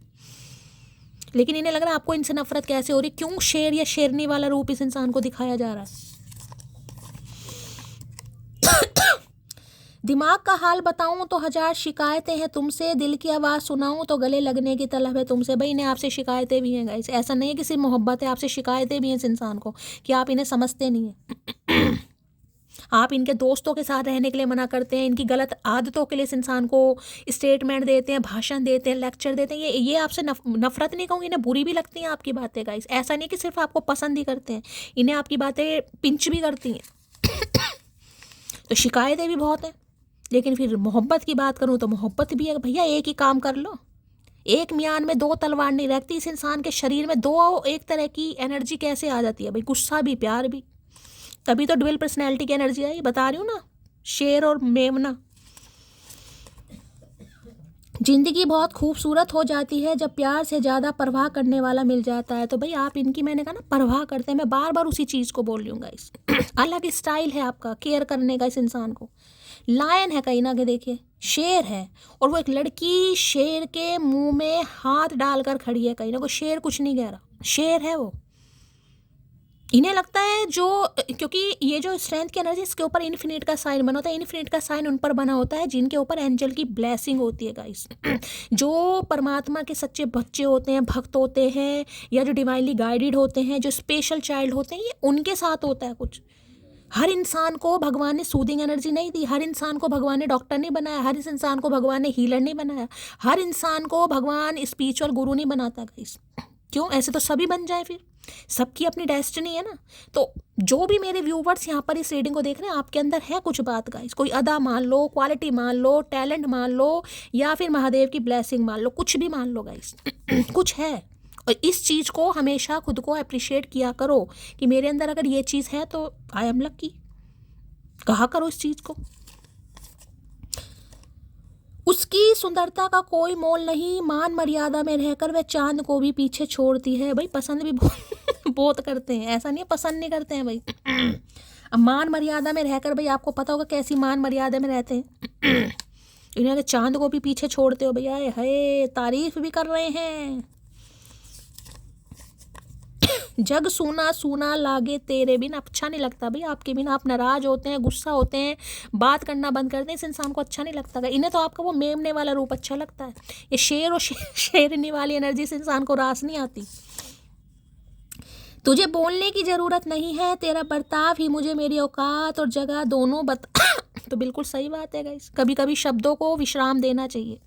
लेकिन इन्हें लग रहा है आपको इनसे नफरत कैसे हो रही। क्यों शेर या शेरनी वाला रूप इस इंसान को दिखाया जा रहा है। दिमाग का हाल बताऊं तो हजार शिकायतें हैं तुमसे, दिल की आवाज़ सुनाऊं तो गले लगने की तलब है तुमसे। भाई इन्हें आपसे शिकायतें भी हैं गाइस, ऐसा नहीं है कि सिर्फ मोहब्बत है, आपसे शिकायतें भी हैं इस इंसान को कि आप इन्हें समझते नहीं हैं। आप इनके दोस्तों के साथ रहने के लिए मना करते हैं, इनकी गलत आदतों के लिए इस इंसान को स्टेटमेंट देते हैं, भाषण देते हैं, लेक्चर देते हैं। ये आपसे नफरत नहीं कहूँगी, इन्हें बुरी भी लगती हैं आपकी बातें गाइस। ऐसा नहीं कि सिर्फ आपको पसंद ही करते हैं, इन्हें आपकी बातें पिंच भी करती हैं। तो शिकायतें भी बहुत हैं। लेकिन फिर मोहब्बत की बात करूं तो मोहब्बत भी है भैया। एक ही काम कर लो, एक म्यान में दो तलवार नहीं रखती। इस इंसान के शरीर में दो एक तरह की एनर्जी कैसे आ जाती है भाई, गुस्सा भी प्यार भी। तभी तो डुअल पर्सनैलिटी की एनर्जी आई, बता रही हूँ ना, शेर और मेमना। जिंदगी बहुत खूबसूरत हो जाती है जब प्यार से ज़्यादा परवाह करने वाला मिल जाता है। तो भाई आप इनकी, मैंने कहा ना, परवाह करते हैं। मैं बार बार उसी चीज़ को बोल रही हूँ गाइस। अलग स्टाइल है आपका केयर करने का इस इंसान को। लायन है कहीं ना कहीं, देखिए शेर है, और वो एक लड़की शेर के मुंह में हाथ डालकर खड़ी है कहीं ना। कोई शेर कुछ नहीं कह रहा, शेर है वो। इन्हें लगता है जो, क्योंकि ये जो स्ट्रेंथ की एनर्जी, इसके ऊपर इन्फिनिट का साइन बना होता है। इन्फिनिट का साइन उन पर बना होता है जिनके ऊपर एंजल की ब्लेसिंग होती है गाइस। जो परमात्मा के सच्चे बच्चे होते हैं, भक्त होते हैं, या जो डिवाइनली गाइडेड होते हैं, जो स्पेशल चाइल्ड होते हैं, ये उनके साथ होता है कुछ। हर इंसान को भगवान ने सूदिंग एनर्जी नहीं दी, हर इंसान को भगवान ने डॉक्टर नहीं बनाया, हर इस इंसान को भगवान ने हीलर नहीं बनाया, हर इंसान को भगवान स्पिरिचुअल गुरु नहीं बनाता गाइस। क्यों? ऐसे तो सभी बन जाए, फिर सबकी अपनी डेस्टिनी है ना। तो जो भी मेरे व्यूवर्स यहाँ पर इस रीडिंग को देख रहे हैं, आपके अंदर है कुछ बात गाइस। कोई अदा मान लो, क्वालिटी मान लो, टैलेंट मान लो, या फिर महादेव की ब्लेसिंग मान लो, कुछ भी मान लो गाइस। कुछ है, और इस चीज़ को हमेशा खुद को अप्रिशिएट किया करो कि मेरे अंदर अगर ये चीज़ है तो आई एम लकी। कहा करो इस चीज़ को। उसकी सुंदरता का कोई मोल नहीं, मान मर्यादा में रहकर वह चांद को भी पीछे छोड़ती है। भाई पसंद भी बहुत करते हैं, ऐसा नहीं है पसंद नहीं करते हैं भाई। अब मान मर्यादा में रहकर, भाई आपको पता होगा कैसी मान मर्यादा में रहते हैं। इन्हें चांद को भी पीछे छोड़ते हो भैया, है तारीफ भी कर रहे हैं। जग सूना सूना लागे तेरे बिन, अच्छा नहीं लगता भाई आपके बिना। आप नाराज होते हैं, गुस्सा होते हैं, बात करना बंद करते हैं, इस इंसान को अच्छा नहीं लगता। इन्हें तो आपका वो मेमने वाला रूप अच्छा लगता है। ये शेर और शेरनी वाली एनर्जी से इंसान को रास नहीं आती। तुझे बोलने की ज़रूरत नहीं है, तेरा बर्ताव ही मुझे मेरी औकात और जगह दोनों बता। तो बिल्कुल सही बात है गाइस, कभी कभी शब्दों को विश्राम देना चाहिए,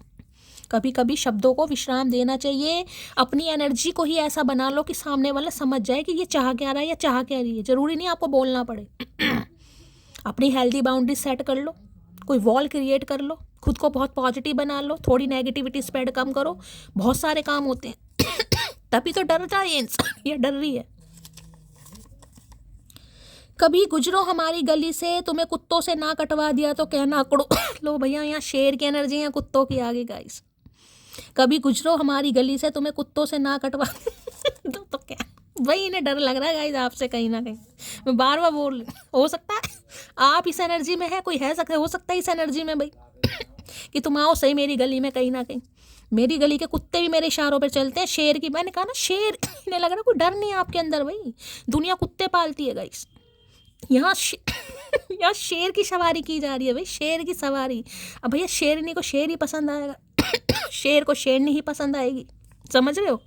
कभी कभी शब्दों को विश्राम देना चाहिए। अपनी एनर्जी को ही ऐसा बना लो कि सामने वाला समझ जाए कि ये चाह क्या रहा है या चाह क्या रही है। ज़रूरी नहीं आपको बोलना पड़े। अपनी हेल्दी बाउंड्री सेट कर लो, कोई वॉल क्रिएट कर लो, खुद को बहुत पॉजिटिव बना लो, थोड़ी नेगेटिविटी स्प्रेड कम करो। बहुत सारे काम होते हैं। तभी तो डर रहा है ये डर रही है। कभी गुजरो हमारी गली से, तुम्हें कुत्तों से ना कटवा दिया तो कहना अकड़ो। लो भैया, यहाँ शेर की एनर्जी है कुत्तों की आगे गाइस। कभी गुजरो हमारी गली से, तुम्हें कुत्तों से ना कटवा तो क्या भाई, इन्हें डर लग रहा है गाइस आपसे कहीं ना कहीं। मैं बार बार बोल रही हूँ, हो सकता है आप इस एनर्जी में है, कोई है सकता, हो सकता है इस एनर्जी में भाई कि तुम आओ सही मेरी गली में। कहीं ना कहीं मेरी गली के कुत्ते भी मेरे इशारों पर चलते हैं। शेर की, मैंने कहा ना शेर, इन्हें लग रहा है कोई डर नहीं है आपके अंदर भाई। दुनिया कुत्ते पालती है गाइस, यहाँ यहाँ शेर की सवारी की जा रही है भाई, शेर की सवारी। अब भैया शेरनी को शेर ही पसंद आएगा, शेर को शेरनी ही पसंद आएगी, समझ रहे हो?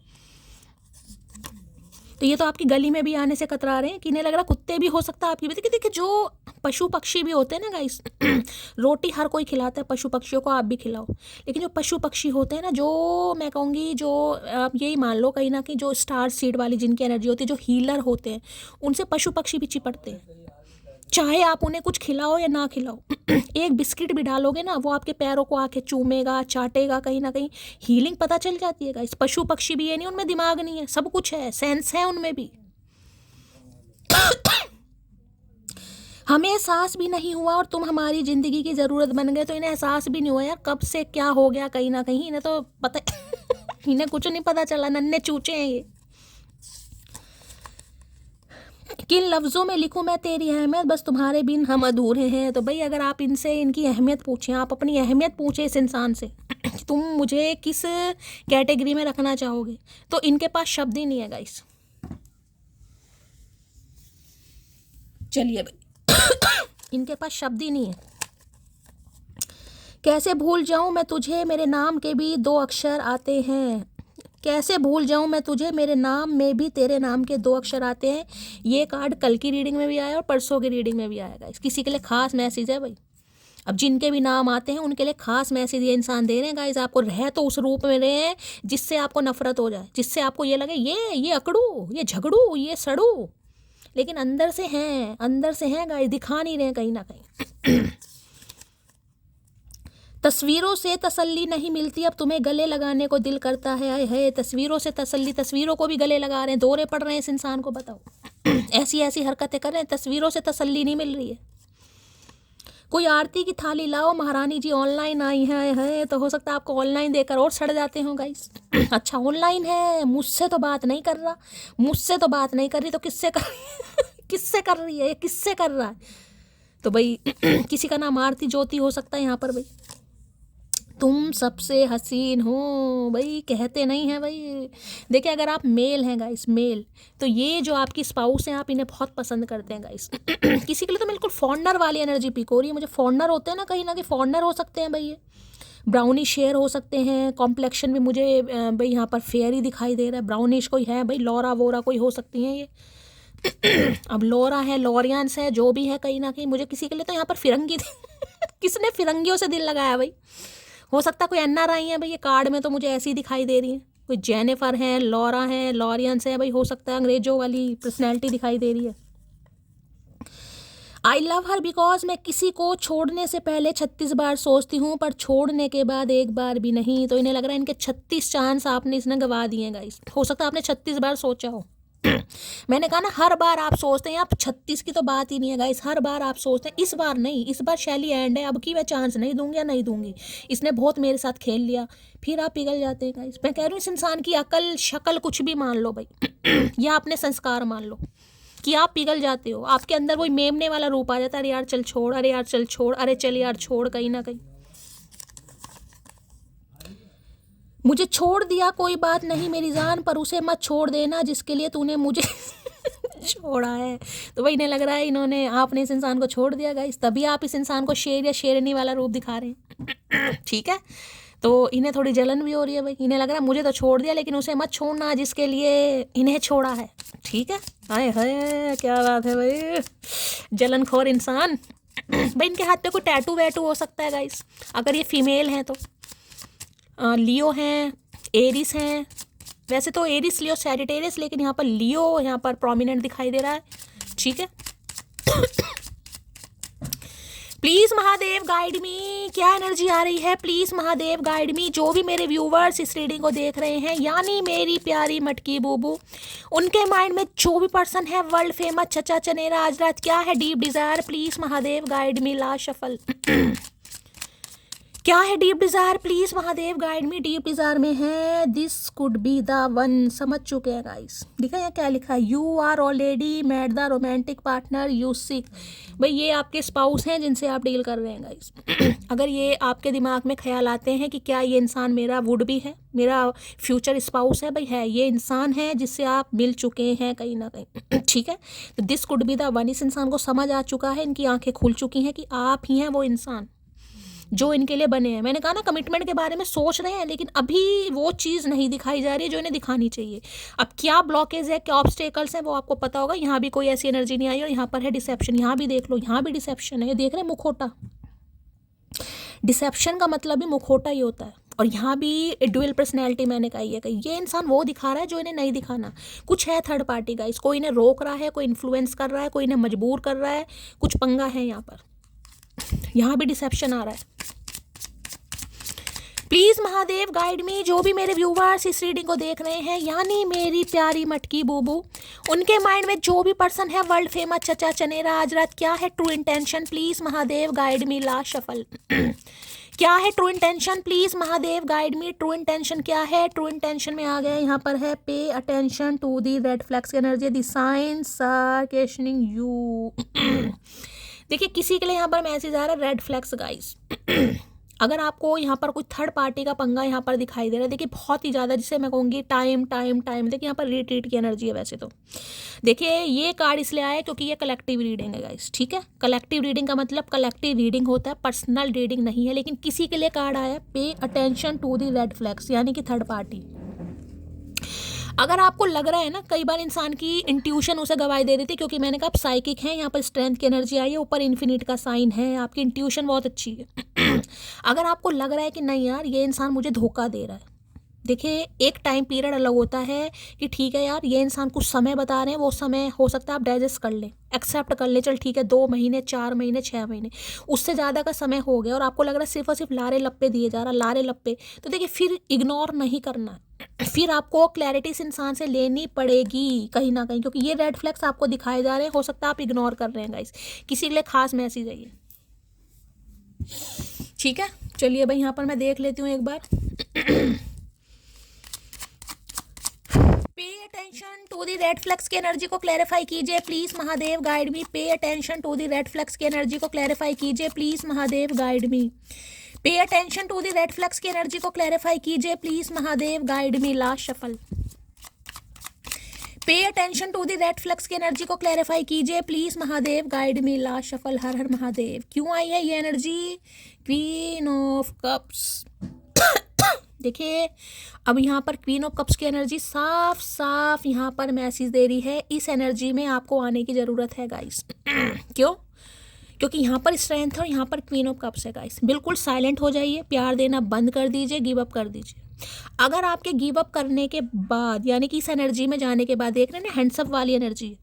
तो ये तो आपकी गली में भी आने से कतरा रहे हैं कि नहीं लग रहा कुत्ते भी हो सकता है आपकी। देखिए जो पशु पक्षी भी होते हैं ना गाइस, रोटी हर कोई खिलाता है पशु पक्षियों को, आप भी खिलाओ। लेकिन जो पशु पक्षी होते हैं ना, जो मैं कहूँगी जो आप यही मान लो कहीं ना कहीं जो स्टार सीड वाली जिनकी एनर्जी होती है, जो हीलर होते हैं, उनसे पशु पक्षी भी चिपटते हैं। चाहे आप उन्हें कुछ खिलाओ या ना खिलाओ, एक बिस्किट भी डालोगे ना, वो आपके पैरों को आके चूमेगा, चाटेगा, कहीं ना कहीं हीलिंग पता चल जाती है। इस पशु पक्षी भी ये नहीं उनमें दिमाग नहीं है, सब कुछ है, सेंस है उनमें भी। हमें एहसास भी नहीं हुआ और तुम हमारी ज़िंदगी की ज़रूरत बन गए, तो इन्हें एहसास भी नहीं हुआ यार कब से क्या हो गया। कहीं ना कहीं इन्हें तो पता इन्हें कुछ नहीं पता चला, नन्हे चूचे हैं ये। किन लफ्ज़ों में लिखूं मैं तेरी अहमियत, बस तुम्हारे बिन हम अधूरे हैं। तो भाई अगर आप इनसे इनकी अहमियत पूछें, आप अपनी अहमियत पूछें इस इंसान से कि तुम मुझे किस कैटेगरी में रखना चाहोगे, तो इनके पास शब्द ही नहीं है गाइस। चलिए भाई इनके पास शब्द ही नहीं है। कैसे भूल जाऊं मैं तुझे, मेरे नाम के भी 2 अक्षर आते हैं। कैसे भूल जाऊं मैं तुझे, मेरे नाम में भी तेरे नाम के 2 अक्षर आते हैं। ये कार्ड कल की रीडिंग में भी आया और परसों की रीडिंग में भी आएगा। किसी के लिए खास मैसेज है भाई। अब जिनके भी नाम आते हैं उनके लिए खास मैसेज ये इंसान दे रहे हैं गाइस। आपको रह तो उस रूप में रहे हैं जिससे आपको नफरत हो जाए, जिससे आपको ये लगे ये अकड़ू, ये झगड़ू, ये सड़ू, लेकिन अंदर से हैं गाइस, दिखा नहीं रहे कहीं ना कहीं। तस्वीरों से तसल्ली नहीं मिलती, अब तुम्हें गले लगाने को दिल करता है। आए है तस्वीरों से तसल्ली, तस्वीरों को भी गले लगा रहे हैं, दौरे पड़ रहे हैं इस इंसान को। बताओ ऐसी ऐसी हरकतें कर रहे हैं, तस्वीरों से तसल्ली नहीं मिल रही है। कोई आरती की थाली लाओ, महारानी जी ऑनलाइन आई है, तो हो सकता है आपको ऑनलाइन देकर और सड़ जाते हो गाइस। अच्छा ऑनलाइन है, मुझसे तो बात नहीं कर रहा, मुझसे तो बात नहीं कर रही, तो किससे कर किससे कर रही है, किससे कर रहा है? तो भाई किसी का नाम आरती ज्योति हो सकता है यहाँ पर। भाई तुम सबसे हसीन हो भाई, कहते नहीं हैं भाई। देखिए अगर आप मेल हैं गाइस, मेल, तो ये जो आपकी स्पाउस हैं आप इन्हें बहुत पसंद करते हैं गाइस। किसी के लिए तो बिल्कुल फॉरनर वाली एनर्जी पिक हो रही है मुझे। फॉरनर होते हैं ना, कहीं ना कहीं फॉरनर हो सकते हैं भाई। ये ब्राउनिश शेयर हो सकते हैं। कॉम्प्लेक्शन भी मुझे भाई यहाँ पर फेयर ही दिखाई दे रहा है, ब्राउनिश कोई है भाई, लॉरा वोरा कोई हो सकती हैं ये। अब लोरा है, लॉरियंस है, जो भी है, कहीं ना कहीं मुझे किसी के लिए तो यहाँ पर फिरंगी किसने फिरंगियों से दिल लगाया भाई? हो सकता है कोई NRI है भाई, ये कार्ड में तो मुझे ऐसी दिखाई दे रही है। कोई जेनिफर है, लॉरा है, लॉरियंस है भाई, हो सकता है अंग्रेजों वाली पर्सनैलिटी दिखाई दे रही है। आई लव हर बिकॉज मैं किसी को छोड़ने से पहले 36 बार सोचती हूँ, पर छोड़ने के बाद एक बार भी नहीं। तो इन्हें लग रहा है इनके 36 चांस आपने इसने गवा दिए हैं गाइस। हो सकता है आपने 36 बार सोचा हो। मैंने कहा ना हर बार आप सोचते हैं, आप 36 की तो बात ही नहीं है गाइस, हर बार आप सोचते हैं। इस बार नहीं, इस बार शैली एंड है, अब की मैं चांस नहीं दूंगी या नहीं दूंगी। इसने बहुत मेरे साथ खेल लिया, फिर आप पिघल जाते हैं गाइस। मैं कह रही हूँ इस इंसान की अकल शक्ल कुछ भी मान लो भाई या अपने संस्कार मान लो कि आप पिघल जाते हो। आपके अंदर वही मेमने वाला रूप आ जाता है, अरे यार चल छोड़, अरे यार चल छोड़, अरे चल यार छोड़। कहीं ना कहीं मुझे छोड़ दिया कोई बात नहीं मेरी जान, पर उसे मत छोड़ देना जिसके लिए तूने मुझे छोड़ा है। तो वही इन्हें लग रहा है इन्होंने आपने इस इंसान को छोड़ दिया गाइस, तभी आप इस इंसान को शेर या शेरनी वाला रूप दिखा रहे हैं। ठीक है, तो इन्हें थोड़ी जलन भी हो रही है भाई। इन्हें लग रहा है मुझे तो छोड़ दिया, लेकिन उसे मत छोड़ना जिसके लिए इन्हें छोड़ा है। ठीक है, हाय हाय क्या बात है भाई, जलनखोर इंसान। भाई इनके हाथ पे कोई टैटू वैटू हो सकता है गाइस, अगर ये फीमेल हैं तो। लियो हैं, एरिस हैं, वैसे तो एरिस, लियो, सैजिटेरियस, लेकिन यहाँ पर लियो यहाँ पर प्रोमिनेंट दिखाई दे रहा है। ठीक है, प्लीज़ महादेव गाइड मी, क्या एनर्जी आ रही है? प्लीज़ महादेव गाइड मी। जो भी मेरे व्यूवर्स इस रीडिंग को देख रहे हैं, यानी मेरी प्यारी मटकी बूबू, उनके माइंड में जो भी पर्सन है वर्ल्ड फेमस चचा चनेरा आज रात क्या है? Deep desire. Please Mahadev guide me. Last shuffle. क्या है deep desire, please Mahadev guide me. Deep desire में है this could be the one. समझ चुके हैं गाइस, दिखा यहाँ क्या लिखा है, you are already met the romantic partner you seek. भाई ये आपके स्पाउस हैं जिनसे आप डील कर रहे हैं गाइस। अगर ये आपके दिमाग में ख्याल आते हैं कि क्या ये इंसान मेरा वुड भी है, मेरा फ्यूचर स्पाउस है, भाई है, ये इंसान है जिससे आप मिल चुके हैं कहीं ना कहीं। ठीक है, तो this could be the one. इस इंसान को समझ आ चुका है, इनकी आंखें खुल चुकी हैं कि आप ही हैं वो इंसान जो इनके लिए बने हैं। मैंने कहा ना, कमिटमेंट के बारे में सोच रहे हैं लेकिन अभी वो चीज़ नहीं दिखाई जा रही है जो इन्हें दिखानी चाहिए। अब क्या ब्लॉकेज है, क्या ऑब्स्टेकल्स हैं, वो आपको पता होगा। यहाँ भी कोई ऐसी एनर्जी नहीं आई और यहाँ पर है डिसेप्शन। यहाँ भी देख लो, यहाँ भी डिसेप्शन है। ये देख रहे हैं मुखौटा, डिसेप्शन का मतलब भी मुखौटा ही होता है। और यहाँ भी ड्यूअल पर्सनैलिटी मैंने कही है, कि ये इंसान वो दिखा रहा है जो इन्हें नहीं दिखाना। कुछ है थर्ड पार्टी गाइस, कोई इन्हें रोक रहा है, कोई इन्फ्लुएंस कर रहा है, कोई इन्हें मजबूर कर रहा है, कुछ पंगा है यहाँ पर। यहाँ भी डिसेप्शन आ रहा है। प्लीज महादेव गाइड मी। जो भी मेरे व्यूवर्स इस रीडिंग को देख रहे हैं, यानी मेरी प्यारी मटकी बूबू, उनके माइंड में जो भी पर्सन है वर्ल्ड फेमस चचा चनेरा आज रात, क्या है true intention, please Mahadev guide me. Last shuffle. क्या है true intention, please Mahadev guide me. True intention क्या है? ट्रू इंटेंशन में आ गया, यहाँ पर है pay attention to the red flags की energy, the science are questioning you. देखिए किसी के लिए यहाँ पर मैसेज आ रहा है रेड फ्लैग्स गाइस। अगर आपको यहाँ पर कोई थर्ड पार्टी का पंगा यहाँ पर दिखाई दे रहा है, देखिए बहुत ही ज़्यादा, जिसे मैं कहूँगी टाइम टाइम टाइम। देखिए यहाँ पर रिट्रीट की एनर्जी है। वैसे तो देखिए ये कार्ड इसलिए आया क्योंकि ये कलेक्टिव रीडिंग है गाइस। ठीक है, कलेक्टिव रीडिंग का मतलब कलेक्टिव रीडिंग होता है, पर्सनल रीडिंग नहीं है। लेकिन किसी के लिए कार्ड आया pay attention to the red flags, यानी कि थर्ड पार्टी। अगर आपको लग रहा है ना, कई बार इंसान की इंट्यूशन उसे गवाही दे देती है, क्योंकि मैंने कहा आप साइकिक हैं, यहाँ पर स्ट्रेंथ की एनर्जी आई है, ऊपर इन्फिनिट का साइन है, आपकी इंट्यूशन बहुत अच्छी है। अगर आपको लग रहा है कि नहीं यार ये इंसान मुझे धोखा दे रहा है, देखिए एक टाइम पीरियड अलग होता है कि ठीक है यार ये इंसान कुछ समय बता रहे हैं, वो समय हो सकता है आप डाइजेस्ट कर लें, एक्सेप्ट कर ले, चल ठीक है 2 महीने 4 महीने 6 महीने, उससे ज़्यादा का समय हो गया और आपको लग रहा है सिर्फ और सिर्फ लारे लप्पे दिए जा रहा, लारे लप्पे, तो देखिए फिर इग्नोर नहीं करना, फिर आपको क्लैरिटी इस इंसान से लेनी पड़ेगी कहीं ना कहीं, क्योंकि ये रेड फ्लैग्स आपको दिखाए जा रहे हैं, हो सकता है आप इग्नोर कर रहे हैं गाइस, किसी के लिए खास मैसेज है ये। ठीक है, चलिए भाई यहाँ पर मैं देख लेती हूँ एक बार। Pay attention to the red flags की एनर्जी को क्लैरिफाई कीजिए please Mahadev guide me. Pay attention to the red flags की एनर्जी को क्लैरिफाई कीजिए please Mahadev guide me. Pay attention to the red flags की एनर्जी को क्लैरिफाई कीजिए please Mahadev guide me. Last shuffle. Pay attention to the red flags की एनर्जी को क्लैरिफाई कीजिए please Mahadev guide me. Last shuffle. हर हर महादेव। क्यों आई है ये एनर्जी? Queen of cups. देखिए अब यहाँ पर क्वीन ऑफ कप्स की एनर्जी साफ साफ यहाँ पर मैसेज दे रही है, इस एनर्जी में आपको आने की ज़रूरत है गाइस। क्यों? क्योंकि यहाँ पर स्ट्रेंथ है और यहाँ पर क्वीन ऑफ कप्स है गाइस। बिल्कुल साइलेंट हो जाइए, प्यार देना बंद कर दीजिए, गिव अप कर दीजिए। अगर आपके गिव अप करने के बाद, यानी कि इस एनर्जी में जाने के बाद, देख रहे हैं ना हैंड्सअप वाली एनर्जी,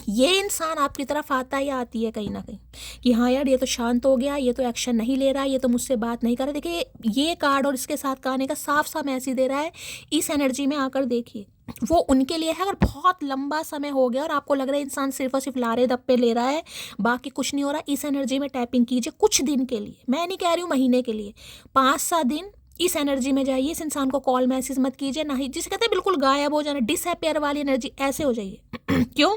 ये इंसान आपकी तरफ आता या आती है कहीं ना कहीं कि हाँ यार ये तो शांत हो गया, ये तो एक्शन नहीं ले रहा, ये तो मुझसे बात नहीं कर रहा। देखिए ये कार्ड और इसके साथ का आने का साफ साफ मैसेज दे रहा है, इस एनर्जी में आकर देखिए वो उनके लिए है। अगर बहुत लंबा समय हो गया और आपको लग रहा है इंसान सिर्फ और सिर्फ लारे दप्पे ले रहा है, बाकी कुछ नहीं हो रहा, इस एनर्जी में टैपिंग कीजिए कुछ दिन के लिए। मैं नहीं कह रही हूँ महीने के लिए, 5-7 दिन इस एनर्जी में जाइए। इस इंसान को कॉल मैसेज मत कीजिए, ना ही जिसे कहते हैं बिल्कुल गायब हो जाना, डिसअपियर वाली एनर्जी, ऐसे हो जाइए। क्यों?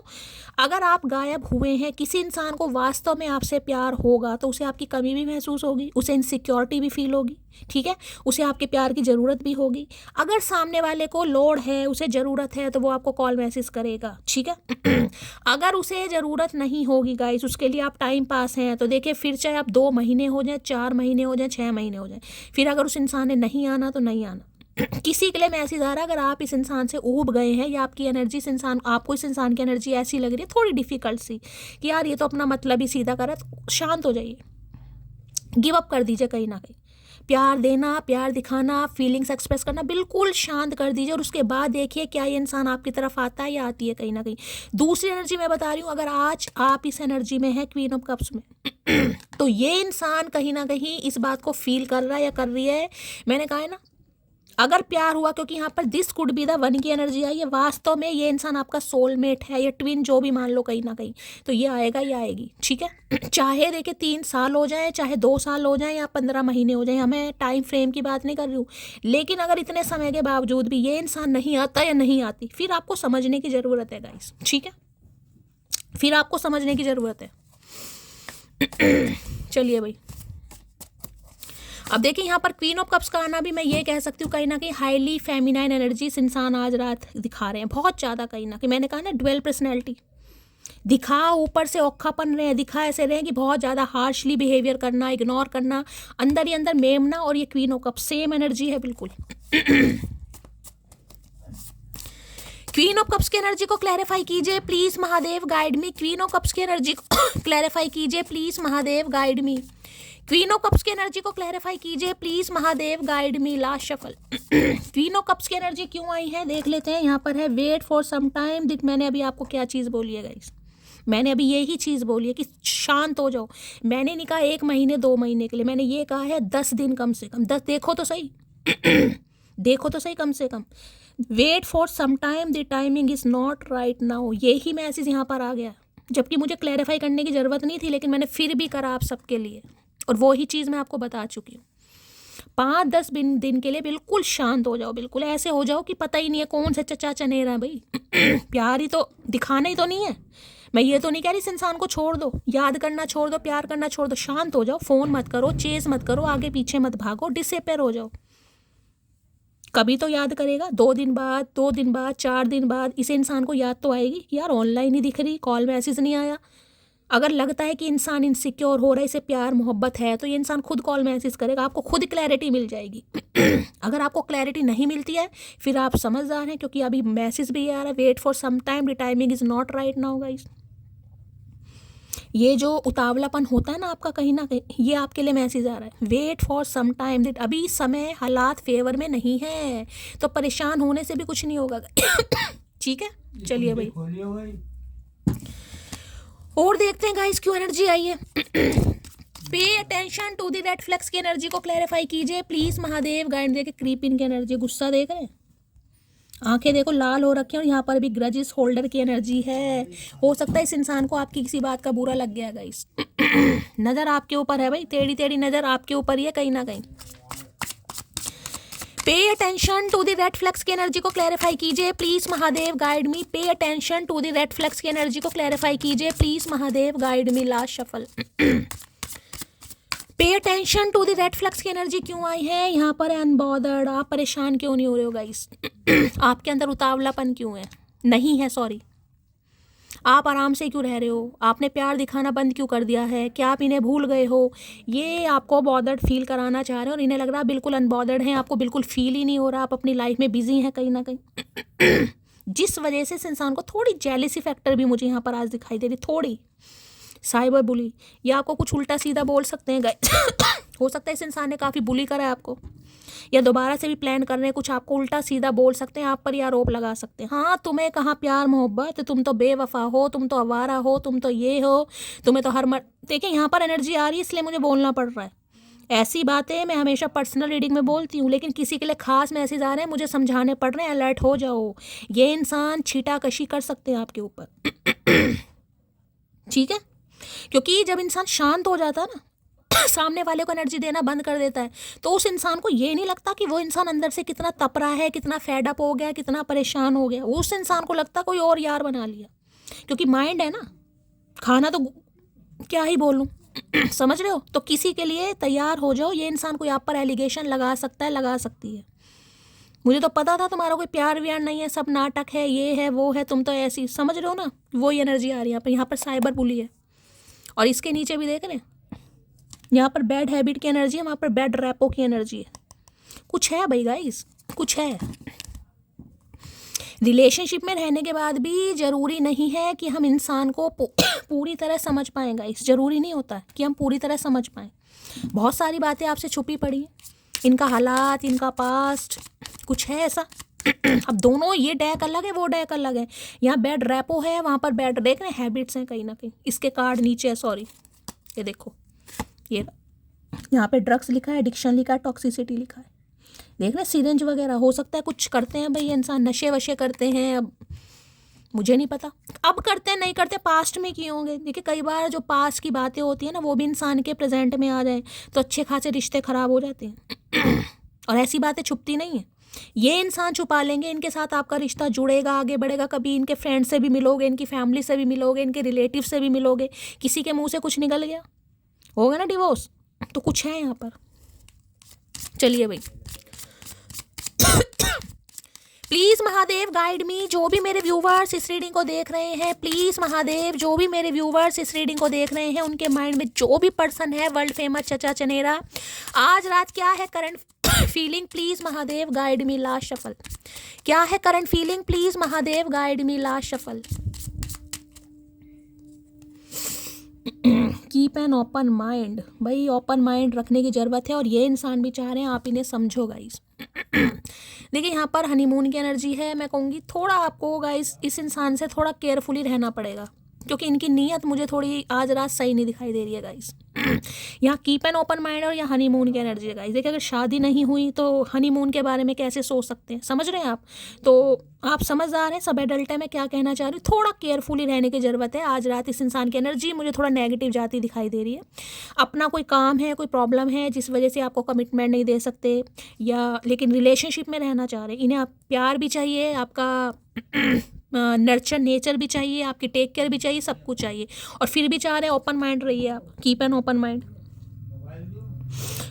अगर आप गायब हुए हैं, किसी इंसान को वास्तव में आपसे प्यार होगा तो उसे आपकी कमी भी महसूस होगी, उसे इनसिक्योरिटी भी फील होगी, ठीक है, उसे आपके प्यार की ज़रूरत भी होगी। अगर सामने वाले को लोड है, उसे ज़रूरत है, तो वो आपको कॉल मैसेज करेगा, ठीक है। अगर उसे ज़रूरत नहीं होगी गाइस, उसके लिए आप टाइम पास हैं, तो देखिए फिर चाहे आप 2 महीने हो जाए, 4 महीने हो जाए, 6 महीने हो जाए, फिर अगर उस इंसान ने नहीं आना तो नहीं आना। किसी के लिए मैसेज आ रहा है, अगर आप इस इंसान से ऊब गए हैं या आपकी एनर्जी इस इंसान, आपको इस इंसान की एनर्जी ऐसी लग रही है थोड़ी डिफिकल्ट सी कि यार ये तो अपना मतलब ही सीधा कर रहा है, तो शांत हो जाइए, गिव अप कर दीजिए। कहीं ना कहीं प्यार देना, प्यार दिखाना, फीलिंग्स एक्सप्रेस करना बिल्कुल शांत कर दीजिए और उसके बाद देखिए क्या ये इंसान आपकी तरफ आता है या आती है कहीं ना कहीं। दूसरी एनर्जी मैं बता रही हूँ, अगर आज आप इस एनर्जी में है क्वीन ऑफ कप्स में, तो ये इंसान कहीं ना कहीं इस बात को फील कर रहा है या कर रही है। मैंने कहा है ना, अगर प्यार हुआ, क्योंकि यहाँ पर this could be the one की एनर्जी आई है, वास्तव में ये इंसान आपका सोलमेट है या ट्विन, जो भी मान लो कहीं ना कहीं, तो ये आएगा, ये आएगी, ठीक है। चाहे देखिए 3 साल हो जाए, चाहे 2 साल हो जाए, या 15 महीने हो जाए, हमें टाइम फ्रेम की बात नहीं कर रही हूँ, लेकिन अगर इतने समय के बावजूद भी ये इंसान नहीं आता या नहीं आती, फिर आपको समझने की ज़रूरत है गाइस, ठीक है, फिर आपको समझने की ज़रूरत है। चलिए भाई, अब देखिए यहाँ पर क्वीन ऑफ कप्स का आना भी मैं ये कह सकती हूँ कहीं ना कहीं हाईली फेमिनाइन एनर्जी इंसान आज रात दिखा रहे हैं, बहुत ज़्यादा, कहीं ना कहीं मैंने कहा ना ड्वेल पर्सनैलिटी दिखा, ऊपर से औखापन रहे हैं, दिखा ऐसे रहे हैं कि बहुत ज़्यादा हार्शली बिहेवियर करना, इग्नोर करना, अंदर ही अंदर मेमना, और ये queen of cup same energy है बिल्कुल। क्वीन ऑफ कप्स की एनर्जी को क्लैरिफाई कीजिए please Mahadev, guide me. Queen of cups की एनर्जी को क्लैरिफाई कीजिए please Mahadev, guide me. Queen of cups की एनर्जी को क्लैरिफाई कीजिए please Mahadev, guide me. Last shuffle. Queen of cups की एनर्जी क्यों आई है देख लेते हैं। यहाँ पर है वेट फॉर सम टाइम। मैंने अभी आपको क्या चीज़ बोली है गाइस, मैंने अभी यही चीज़ बोली है कि शांत हो जाओ। मैंने नहीं कहा 1 महीने 2 महीने के लिए, मैंने ये कहा है 10 दिन कम से कम। 10 देखो तो सही देखो तो सही कम से कम। Wait for some time, the timing is not right now. यही मैसेज यहाँ पर आ गया, जबकि मुझे क्लैरिफाई करने की ज़रूरत नहीं थी, लेकिन मैंने फिर भी करा आप सबके लिए, और वही चीज़ मैं आपको बता चुकी हूँ। 5-10 दिन के लिए बिल्कुल शांत हो जाओ, बिल्कुल ऐसे हो जाओ कि पता ही नहीं है कौन से चचा चनेरा है भाई। प्यार ही तो दिखाना ही तो नहीं है। मैं ये तो नहीं कह रही इस इंसान को छोड़ दो, याद करना छोड़ दो, प्यार करना छोड़ दो, शांत हो जाओ, फ़ोन मत करो, चेज़ मत करो, आगे पीछे मत भागो, डिसअपेयर हो जाओ। कभी तो याद करेगा, 2 दिन बाद, 2 दिन बाद, 4 दिन बाद इस इंसान को याद तो आएगी, यार ऑनलाइन ही दिख रही, कॉल मैसेज नहीं आया। अगर लगता है कि इंसान इनसिक्योर हो रहा है, इसे प्यार मोहब्बत है, तो ये इंसान खुद कॉल मैसेज करेगा, आपको खुद क्लैरिटी मिल जाएगी। अगर आपको क्लैरिटी नहीं मिलती है, फिर आप समझदार हैं, क्योंकि अभी मैसेज भी आ रहा है, wait for some time, the timing is not right now guys. ये जो उतावलापन होता है ना आपका, कहीं ना कहीं ये आपके लिए मैसेज आ रहा है, वेट फॉर सम टाइम, अभी समय हालात फेवर में नहीं है, तो परेशान होने से भी कुछ नहीं होगा। ठीक है, चलिए भाई और देखते हैं गाइस क्यों एनर्जी आई है। Pay attention to the red flags की एनर्जी को क्लैरिफाई कीजिए प्लीज महादेव, गाइड देके क्रीप इन की एनर्जी। गुस्सा देख रहे हैं, आंखें देखो लाल हो रखी हैं, और यहाँ पर भी ग्रजिस होल्डर की एनर्जी है। हो सकता है इस इंसान को आपकी किसी बात का बुरा लग गया गाइस। नज़र आपके ऊपर है भाई, टेढ़ी टेढ़ी नज़र आपके ऊपर ही है कहीं ना कहीं। Pay attention to the red flags की एनर्जी को क्लैरिफाई कीजिए please Mahadev, guide me. Pay attention to the red flags की एनर्जी को क्लैरिफाई कीजिए please Mahadev, guide me. Last shuffle. Pay attention to the red flags की एनर्जी क्यों आई है। यहाँ पर अनबॉदर्ड, आप परेशान क्यों नहीं हो रहे हो गाइस। आपके अंदर उतावलापन क्यों है, नहीं है, सॉरी, आप आराम से क्यों रह रहे हो, आपने प्यार दिखाना बंद क्यों कर दिया है, क्या आप इन्हें भूल गए हो। ये आपको बॉदर्ड फील कराना चाह रहे हैं, और इन्हें लग रहा है बिल्कुल अनबॉदर्ड हैं, आपको बिल्कुल फील ही नहीं हो रहा, आप अपनी लाइफ में बिजी हैं कहीं ना कहीं। जिस वजह से इस इंसान को थोड़ी जेलिसी फैक्टर भी मुझे यहाँ पर आज दिखाई दे रही, थोड़ी साइबर बुली, या आपको कुछ उल्टा सीधा बोल सकते हैं गाइस। हो सकता है इस इंसान ने काफ़ी बुली करा है आपको, या दोबारा से भी प्लान कर रहे हैं कुछ आपको उल्टा सीधा बोल सकते हैं, आप पर यह आरोप लगा सकते हैं, हाँ तुम्हें कहाँ प्यार मोहब्बत, तुम तो बेवफा हो, तुम तो आवारा हो, तुम तो ये हो, तुम्हें तो हर देखिए यहाँ पर एनर्जी आ रही है, इसलिए मुझे बोलना पड़ रहा है। ऐसी बातें मैं हमेशा पर्सनल रीडिंग में बोलती हूँ, लेकिन किसी के लिए खास मैसेज आ रहे हैं, मुझे समझाने पड़ रहे हैं, अलर्ट हो जाओ, ये इंसान छीटाकशी कर सकते हैं आपके ऊपर। ठीक है, क्योंकि जब इंसान शांत हो जाता है ना, सामने वाले को एनर्जी देना बंद कर देता है, तो उस इंसान को ये नहीं लगता कि वो इंसान अंदर से कितना तप रहा है, कितना फेड अप हो गया, कितना परेशान हो गया। उस इंसान को लगता कोई और यार बना लिया, क्योंकि माइंड है ना, खाना तो क्या ही बोलूं। समझ रहे हो, तो किसी के लिए तैयार हो जाओ, ये इंसान कोई आप पर एलिगेशन लगा सकता है, लगा सकती है। मुझे तो पता था तुम्हारा कोई प्यार व्यार नहीं है, सब नाटक है, ये है वो है, तुम तो ऐसी, समझ रहे हो ना, वही एनर्जी आ रही है यहाँ पर साइबर बुली है। और इसके नीचे भी देख रहे हैं, यहाँ पर बैड हैबिट की एनर्जी है, वहाँ पर बैड रैपो की एनर्जी है। कुछ है भाई गाइस, कुछ है। रिलेशनशिप में रहने के बाद भी ज़रूरी नहीं है कि हम इंसान को पूरी तरह समझ पाएँ गाइस, ज़रूरी नहीं होता कि हम पूरी तरह समझ पाएँ। बहुत सारी बातें आपसे छुपी पड़ी हैं, इनका हालात, इनका पास्ट, कुछ है ऐसा। अब दोनों, ये डेक अलग है, वो डेक अलग है। यहाँ बैड रैपो है, वहाँ पर बैड, देख रहे हैं, हैबिट्स हैं कहीं ना कहीं। इसके कार्ड नीचे है, सॉरी, ये देखो, ये यहाँ पे ड्रग्स लिखा है, एडिक्शन लिखा है, टॉक्सिसिटी लिखा है। देख रहे सिरिंज वगैरह, हो सकता है कुछ करते हैं भाई इंसान, नशे वशे करते हैं, अब मुझे नहीं पता अब करते हैं नहीं करते, पास्ट में किए होंगे। देखिए कई बार जो पास्ट की बातें होती है ना वो भी इंसान के प्रेजेंट में आ जाए तो अच्छे खासे रिश्ते खराब हो जाते हैं और ऐसी बातें छुपती नहीं है, ये इंसान छुपा लेंगे, इनके साथ आपका रिश्ता जुड़ेगा, आगे बढ़ेगा, कभी इनके फ्रेंड से भी मिलोगे, इनकी फैमिली से भी मिलोगे, इनके रिलेटिव से भी मिलोगे, किसी के मुंह से कुछ निकल गया होगा ना डिवोर्स, तो कुछ है यहाँ पर। चलिए भाई प्लीज़ महादेव गाइड मी, जो भी मेरे व्यूवर्स इस रीडिंग को देख रहे हैं, प्लीज़ महादेव जो भी मेरे व्यूवर्स इस रीडिंग को देख रहे हैं उनके माइंड में जो भी पर्सन है वर्ल्ड फेमस चचा चनेरा, आज रात क्या है current feeling, please Mahadev guide me, last shuffle. क्या है current feeling, please Mahadev guide me, last shuffle. Keep an open mind, भाई ओपन माइंड रखने की ज़रूरत है और ये इंसान भी चाह रहे हैं आप इन्हें समझो गाइस। देखिए यहाँ पर हनीमून की एनर्जी है, मैं कहूँगी थोड़ा आपको गाइस इस इंसान से थोड़ा केयरफुली रहना पड़ेगा क्योंकि इनकी नीयत मुझे थोड़ी आज रात सही नहीं दिखाई दे रही है गाइस। यहाँ कीप एन ओपन माइंड और यहाँ हनीमून की एनर्जी है गाइस। देखिए अगर शादी नहीं हुई तो हनीमून के बारे में कैसे सोच सकते हैं, समझ रहे हैं आप, तो आप समझदार हैं, सब एडल्ट है, मैं क्या कहना चाह रही हूँ, थोड़ा केयरफुली रहने की ज़रूरत है। आज रात इस इंसान की एनर्जी मुझे थोड़ा नेगेटिव जाती दिखाई दे रही है। अपना कोई काम है, कोई प्रॉब्लम है जिस वजह से आपको कमिटमेंट नहीं दे सकते या लेकिन रिलेशनशिप में रहना चाह रहे हैं, इन्हें आप प्यार भी चाहिए, आपका नर्चर नेचर भी चाहिए, आपकी टेक केयर भी चाहिए, सब कुछ चाहिए और फिर भी चाह रहे हैं ओपन माइंड रहिए आप, कीप एन ओपन माइंड।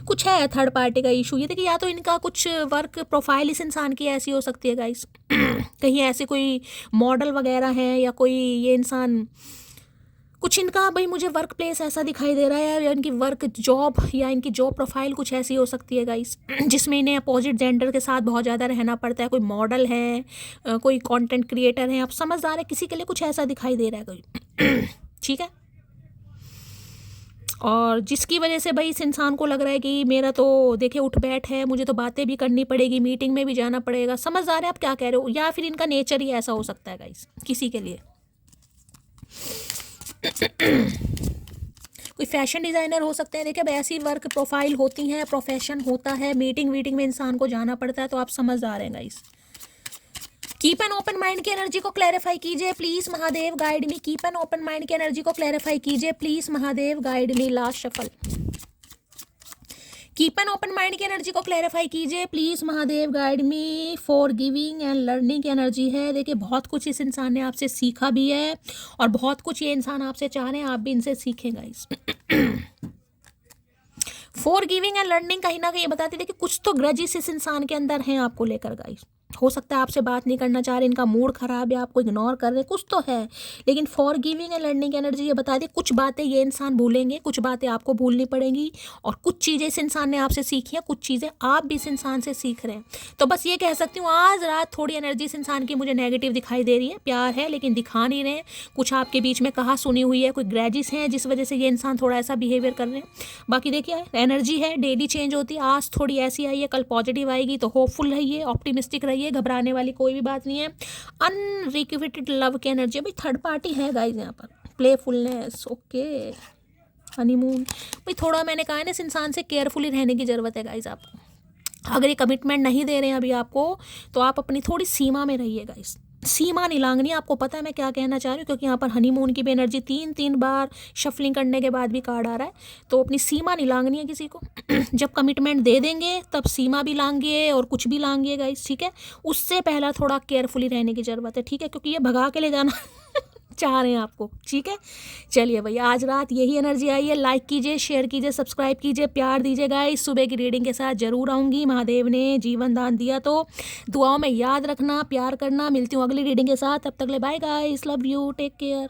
कुछ है थर्ड पार्टी का इशू, ये देखिए या तो इनका कुछ वर्क प्रोफाइल इस इंसान की ऐसी हो सकती है गाइस कहीं ऐसे कोई मॉडल वगैरह है या कोई ये इंसान कुछ इनका भाई मुझे वर्क प्लेस ऐसा दिखाई दे रहा है या इनकी वर्क जॉब या इनकी जॉब प्रोफाइल कुछ ऐसी हो सकती है गाइस जिसमें इन्हें अपोजिट जेंडर के साथ बहुत ज़्यादा रहना पड़ता है। कोई मॉडल है, कोई कंटेंट क्रिएटर है, आप समझदार है, किसी के लिए कुछ ऐसा दिखाई दे रहा है कोई ठीक है। और जिसकी वजह से भाई इस इंसान को लग रहा है कि मेरा तो देखिए उठ बैठ है, मुझे तो बातें भी करनी पड़ेगी, मीटिंग में भी जाना पड़ेगा, समझदार है आप क्या कह रहे हो, या फिर इनका नेचर ही ऐसा हो सकता है गाइस किसी के लिए। कोई फैशन डिज़ाइनर हो सकते हैं, देखिए अब ऐसी वर्क प्रोफाइल होती है, प्रोफेशन होता है, मीटिंग वीटिंग में इंसान को जाना पड़ता है, तो आप समझदार हैं guys. Keep an open mind की एनर्जी को क्लैरिफाई कीजिए please Mahadev guide me, keep an open mind की एनर्जी को क्लैरिफाई कीजिए please Mahadev guide me, last shuffle. Keep an open mind की एनर्जी को क्लैरिफाई कीजिए please Mahadev guide me, for giving and learning की एनर्जी है। देखिए बहुत कुछ इस इंसान ने आपसे सीखा भी है और बहुत कुछ ये इंसान आपसे चाह रहे हैं आप भी इनसे सीखें guys. For giving and learning कहीं ना कहीं बताती है कि कुछ तो ग्रजिस इस इंसान के अंदर हैं आपको लेकर गाइस। हो सकता है आपसे बात नहीं करना चाह रहे, इनका मूड खराब है, आपको इग्नोर कर रहे हैं, कुछ तो है। लेकिन फॉर गिविंग एंड लर्निंग की एनर्जी ये बता दी कुछ बातें ये इंसान भूलेंगे, कुछ बातें आपको भूलनी पड़ेंगी और कुछ चीज़ें इस इंसान ने आपसे सीखी हैं, कुछ चीज़ें आप भी इस इंसान से सीख रहे हैं। तो बस ये कह सकती हूँ आज रात थोड़ी एनर्जी इस इंसान की मुझे नेगेटिव दिखाई दे रही है। प्यार है लेकिन दिखा नहीं रहे हैं, कुछ आपके बीच में कहा सुनी हुई है, कोई ग्रैजिस हैं जिस वजह से ये इंसान थोड़ा ऐसा बिहेवियर कर रहे हैं। बाकी देखिए एनर्जी है, डेली चेंज होती है, आज थोड़ी ऐसी आई है, कल पॉजिटिव आएगी, तो होपफुल रहिए, ऑप्टिमिस्टिक रहिए, घबराने वाली कोई भी बात नहीं है। अनरिक्विटेड लव की एनर्जी, भाई थर्ड पार्टी है गाइस यहाँ पर, प्लेफुलनेस, ओके, हनीमून। भाई थोड़ा मैंने कहा है ना इस इंसान से केयरफुली रहने की ज़रूरत है गाइस आपको। अगर ये कमिटमेंट नहीं दे रहे हैं अभी आपको तो आप अपनी थोड़ी सीमा में रहिए गाइस, सीमा नहीं लांगनी। आपको पता है मैं क्या कहना चाह रही हूँ क्योंकि यहाँ पर हनीमून की भी एनर्जी तीन बार शफलिंग करने के बाद भी कार्ड आ रहा है, तो अपनी सीमा नहीं लांगनी है किसी को। जब कमिटमेंट दे देंगे तब सीमा भी लांगिए और कुछ भी लांगिए गाइस, ठीक है। उससे पहला थोड़ा केयरफुली रहने की ज़रूरत है, ठीक है, क्योंकि ये भगा के ले जाना चाह रहे हैं आपको, ठीक है। चलिए भैया आज रात यही एनर्जी आई है, लाइक कीजिए, शेयर कीजिए, सब्सक्राइब कीजिए, प्यार दीजिए गाइस। सुबह की रीडिंग के साथ जरूर आऊँगी, महादेव ने जीवन दान दिया तो दुआओं में याद रखना, प्यार करना। मिलती हूँ अगली रीडिंग के साथ, तब तक ले bye guys, love you, take care.